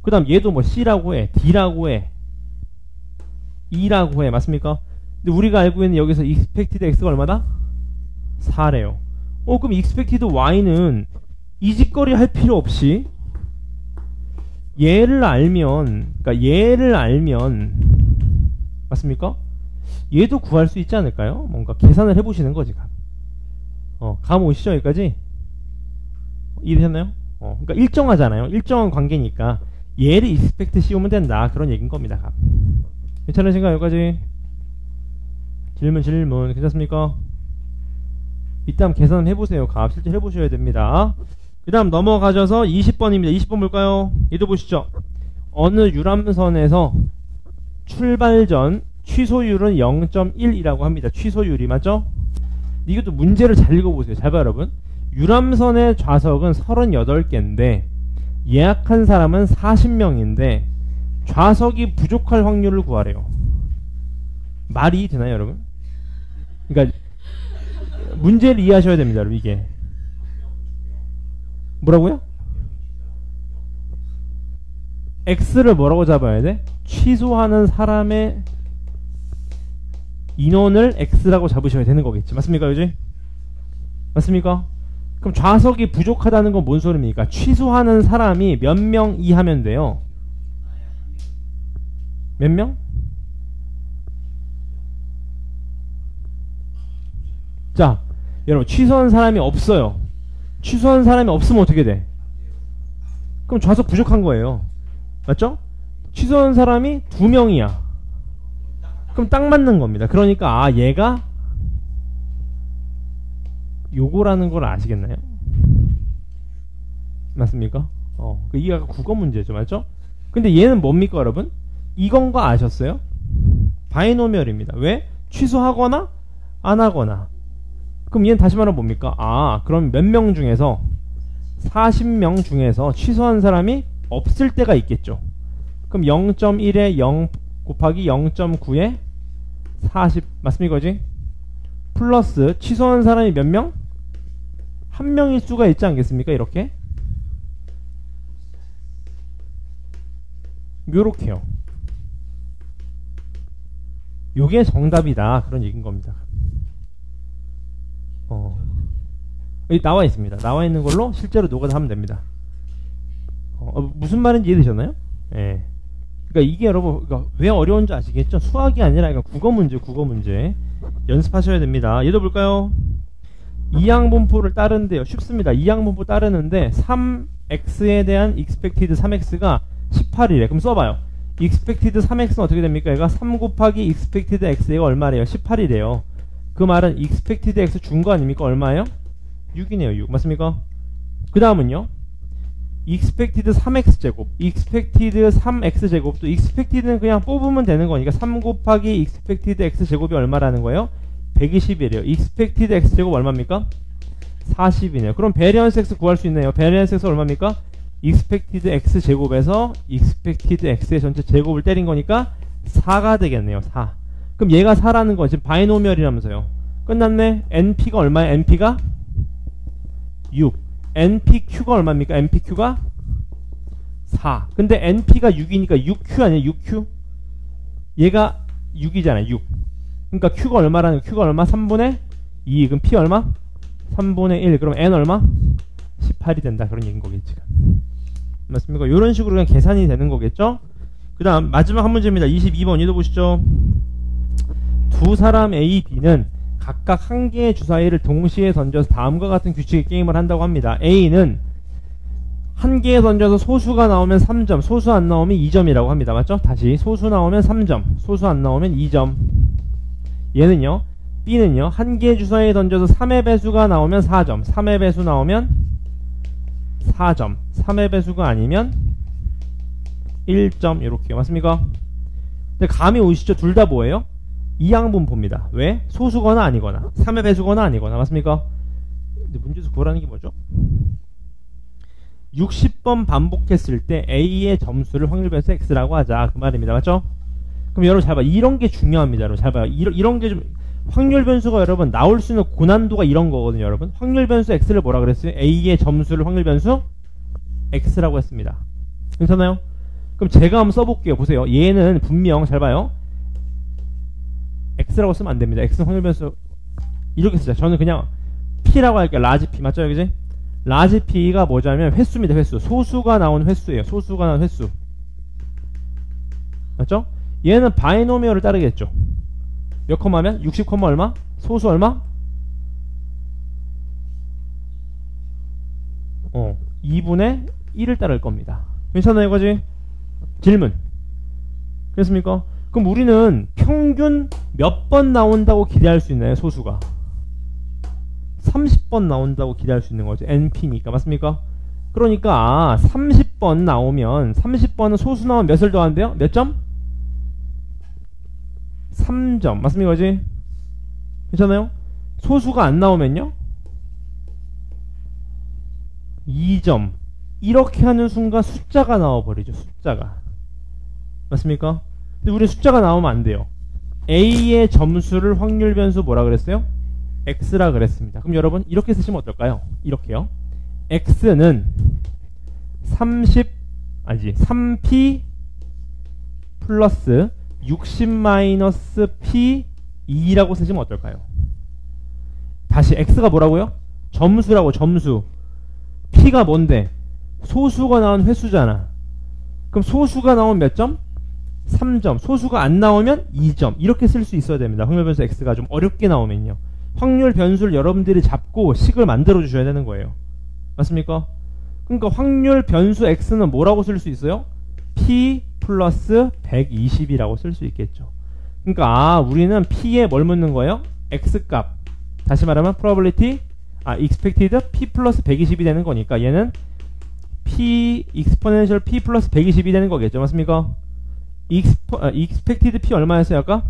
Speaker 1: 그 다음 얘도 뭐 C라고 해, D라고 해, E라고 해. 맞습니까? 근데 우리가 알고 있는 여기서 expected x가 얼마다? 4래요. 그럼 expected y는 이 짓거리 할 필요 없이 얘를 알면, 그러니까 얘를 알면, 맞습니까? 얘도 구할 수 있지 않을까요? 뭔가 계산을 해보시는 거지. 감 오시죠, 여기까지? 이해되셨나요? 그러니까 일정하잖아요. 일정한 관계니까 얘를 expect 씌우면 된다. 그런 얘기인 겁니다. 감. 괜찮으신가요, 여기까지? 질문 괜찮습니까? 이따 한번 계산 해보세요. 값 실제 해보셔야 됩니다. 그 다음 넘어가셔서 20번입니다. 20번 볼까요? 얘도 보시죠. 어느 유람선에서 출발 전 취소율은 0.1이라고 합니다. 취소율이 맞죠? 이것도 문제를 잘 읽어보세요. 잘 봐요, 여러분. 유람선의 좌석은 38개인데 예약한 사람은 40명인데 좌석이 부족할 확률을 구하래요. 말이 되나요, 여러분? 그러니까 문제를 이해하셔야 됩니다, 여러분. 이게 뭐라고요? X를 뭐라고 잡아야 돼? 취소하는 사람의 인원을 X라고 잡으셔야 되는 거겠지. 맞습니까, 요즘? 맞습니까? 그럼 좌석이 부족하다는 건 뭔 소리입니까? 취소하는 사람이 몇 명이 하면 돼요? 몇 명? 자, 여러분, 취소한 사람이 없어요. 취소한 사람이 없으면 어떻게 돼? 그럼 좌석 부족한 거예요. 맞죠? 취소한 사람이 2명이야. 그럼 딱 맞는 겁니다. 그러니까 얘가 요거라는 걸 아시겠나요? 맞습니까? 이게 아까 국어 문제죠. 맞죠? 근데 얘는 뭡니까, 여러분? 이건 거 아셨어요? 바이노미얼입니다. 왜? 취소하거나 안 하거나. 그럼 얘는 다시 말하면 뭡니까? 그럼 몇 명 중에서 40명 중에서 취소한 사람이 없을 때가 있겠죠. 그럼 0.1에 0 곱하기 0.9에 40 맞습니까? 그지? 플러스 취소한 사람이 몇 명? 한 명일 수가 있지 않겠습니까? 이렇게 요렇게요. 요게 정답이다. 그런 얘기인 겁니다. 여기 나와 있습니다. 나와 있는 걸로 실제로 녹아서 하면 됩니다. 무슨 말인지 이해되셨나요? 예. 그러니까 이게 여러분 그러니까 왜 어려운지 아시겠죠? 수학이 아니라 이거 국어 문제 연습하셔야 됩니다. 얘도 볼까요? 이항분포를 따르는데요. 쉽습니다. 이항분포 따르는데 3x에 대한 expected 3x가 18이래. 그럼 써봐요. expected 3x는 어떻게 됩니까? 얘가 3 곱하기 expected x가 얼마래요? 18이래요. 그 말은 expected x 준 거 아닙니까? 얼마예요? 6이네요. 6. 맞습니까? 그 다음은요. expected 3x제곱, expected 3x제곱도 expected는 그냥 뽑으면 되는 거니까 3 곱하기 expected x제곱이 얼마라는 거예요? 120이래요. expected x제곱 얼마입니까? 40이네요. 그럼 variance x 구할 수 있네요. variance x 얼마입니까? expected x제곱에서 expected x의 전체 제곱을 때린 거니까 4가 되겠네요. 4. 그럼 얘가 4라는 건 지금 바이노미얼이라면서요. 끝났네. np가 얼마예요? np가 6. npq가 얼마입니까? npq가 4. 근데 np가 6이니까 6q 아니에요? 6q? 얘가 6이잖아요. 6. 그러니까 q가 얼마라는 거예요? q가 얼마? 3분의 2. 그럼 p 얼마? 3분의 1. 그럼 n 얼마? 18이 된다. 그런 얘기인 거겠지. 맞습니까? 이런 식으로 그냥 계산이 되는 거겠죠? 그 다음 마지막 한 문제입니다. 22번 얘도 보시죠. 두 사람 A, B는 각각 한 개의 주사위를 동시에 던져서 다음과 같은 규칙의 게임을 한다고 합니다. A는 한 개에 던져서 소수가 나오면 3점, 소수 안 나오면 2점이라고 합니다. 맞죠? 다시 소수 나오면 3점, 소수 안 나오면 2점. 얘는요. B는요. 한 개의 주사위에 던져서 3의 배수가 나오면 4점, 3의 배수 나오면 4점, 3의 배수가 아니면 1점 이렇게요. 맞습니까? 근데 감이 오시죠? 둘 다 뭐예요? 이항분포입니다. 왜? 소수거나 아니거나 3의 배수거나 아니거나. 맞습니까? 근데 문제에서 구하라는 게 뭐죠? 60번 반복했을 때 A의 점수를 확률 변수 X라고 하자. 그 말입니다. 맞죠? 그럼 여러분 잘 봐. 이런 게 중요합니다. 여러분 잘 봐요. 이런 게 좀 확률 변수가 여러분 나올 수 있는 고난도가 이런 거거든요. 여러분 확률 변수 X를 뭐라 그랬어요? A의 점수를 확률 변수 X라고 했습니다. 괜찮아요? 그럼 제가 한번 써볼게요. 보세요. 얘는 분명 잘 봐요. X라고 쓰면 안 됩니다. X는 확률 변수 이렇게 쓰자. 저는 그냥 P라고 할게요. 라지 P 맞죠? 그지? 라지 P가 뭐냐면 횟수입니다. 횟수. 소수가 나온 횟수예요. 소수가 나온 횟수. 맞죠? 얘는 바이노미얼을 따르겠죠. 몇 컴마면? 60 컴마 얼마? 소수 얼마? 2분의 1을 따를 겁니다. 괜찮아요, 이거지? 질문. 그렇습니까? 그럼 우리는 평균 몇 번 나온다고 기대할 수 있나요, 소수가? 30번 나온다고 기대할 수 있는 거죠. NP니까. 맞습니까? 그러니까 30번 나오면 30번은 소수 나오면 몇을 더한대요? 몇 점? 3점. 맞습니까? 그지? 괜찮아요? 소수가 안 나오면요? 2점. 이렇게 하는 순간 숫자가 나와버리죠. 숫자가. 맞습니까? 근데 우리 숫자가 나오면 안 돼요. A의 점수를 확률 변수 뭐라 그랬어요? X라 그랬습니다. 그럼 여러분 이렇게 쓰시면 어떨까요? 이렇게요. X는 3P 플러스 60 마이너스 P2라고 쓰시면 어떨까요? 다시 X가 뭐라고요? 점수라고. 점수. P가 뭔데? 소수가 나온 횟수잖아. 그럼 소수가 나오면 몇 점? 3점. 소수가 안 나오면 2점. 이렇게 쓸 수 있어야 됩니다. 확률 변수 X가 좀 어렵게 나오면요. 확률 변수를 여러분들이 잡고 식을 만들어 주셔야 되는 거예요. 맞습니까? 그러니까 확률 변수 X는 뭐라고 쓸 수 있어요? P 플러스 120이라고 쓸 수 있겠죠. 그러니까 우리는 P에 뭘 묻는 거예요? X값. 다시 말하면 probability expected P 플러스 120이 되는 거니까 얘는 P exponential P 플러스 120이 되는 거겠죠. 맞습니까? expected P 얼마였어요 아까?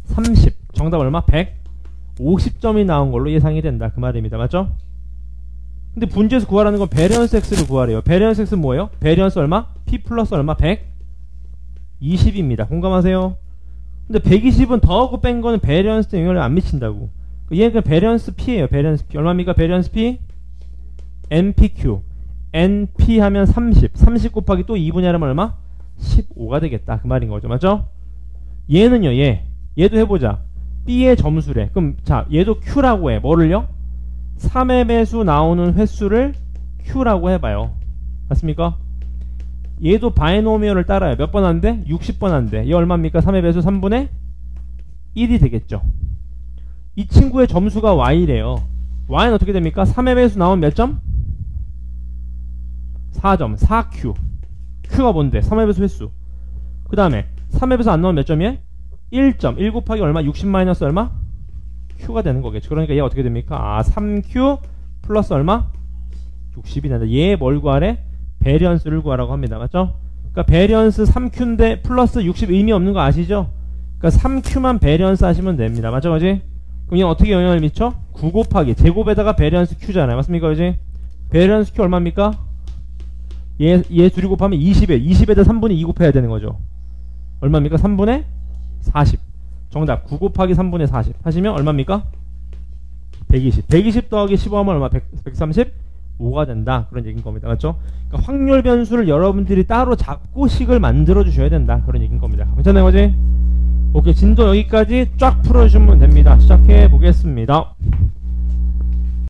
Speaker 1: 30. 정답 얼마? 150점이 나온 걸로 예상이 된다. 그 말입니다. 맞죠? 근데 문제에서 구하라는 건 베리언스 X를 구하래요. 베리언스 X는 뭐예요? 베리언스 얼마? P 플러스 얼마? 120입니다. 공감하세요? 근데 120은 더하고 뺀 거는 베리언스에 영향을 안 미친다고. 얘는 그냥 베리언스 P예요. 베리언스 P. 얼마입니까? 베리언스 P? NPQ. NP 하면 30. 30 곱하기 또 2분의 1 하면 얼마? 15가 되겠다. 그 말인 거죠. 맞죠? 얘는요. 얘도 해보자. B의 점수래. 그럼 자 얘도 Q라고 해. 뭐를요? 3의 배수 나오는 횟수를 Q라고 해봐요. 맞습니까? 얘도 바이노미얼을 따라요. 몇 번 한대? 60번 한대. 얘 얼마입니까? 3의 배수 3분의 1이 되겠죠. 이 친구의 점수가 y래요. y는 어떻게 됩니까? 3의 배수 나오면 몇 점? 4점. 4q. q가 뭔데? 3의 배수 횟수. 그 다음에 3의 배수 안 나오면 몇 점이에요? 1점. 1 곱하기 얼마? 60 마이너스 얼마? q가 되는 거겠죠. 그러니까 얘가 어떻게 됩니까? 아, 3q 플러스 얼마? 60이 된다. 얘 뭘 구하래? 베리언스를 구하라고 합니다. 맞죠? 그러니까 베리언스 3q인데 플러스 60 의미 없는 거 아시죠? 그러니까 3q만 베리언스 하시면 됩니다. 맞죠? 그지? 그럼 얘는 어떻게 영향을 미쳐? 9 곱하기 제곱에다가 베리언스 q잖아요. 맞습니까? 그지? 베리언스 q 얼마입니까? 얘 둘이 곱하면 20에 20에다 3분의 2 곱해야 되는 거죠. 얼마입니까? 3분의 40. 정답 9 곱하기 3분의 40 하시면 얼마입니까? 120. 120 더하기 15하면 얼마? 135가 된다. 그런 얘기인 겁니다. 맞죠? 그러니까 확률 변수를 여러분들이 따로 잡고 식을 만들어 주셔야 된다. 그런 얘기인 겁니다. 괜찮아요, 거지? 오케이. 진도 여기까지 쫙 풀어주시면 됩니다. 시작해 보겠습니다.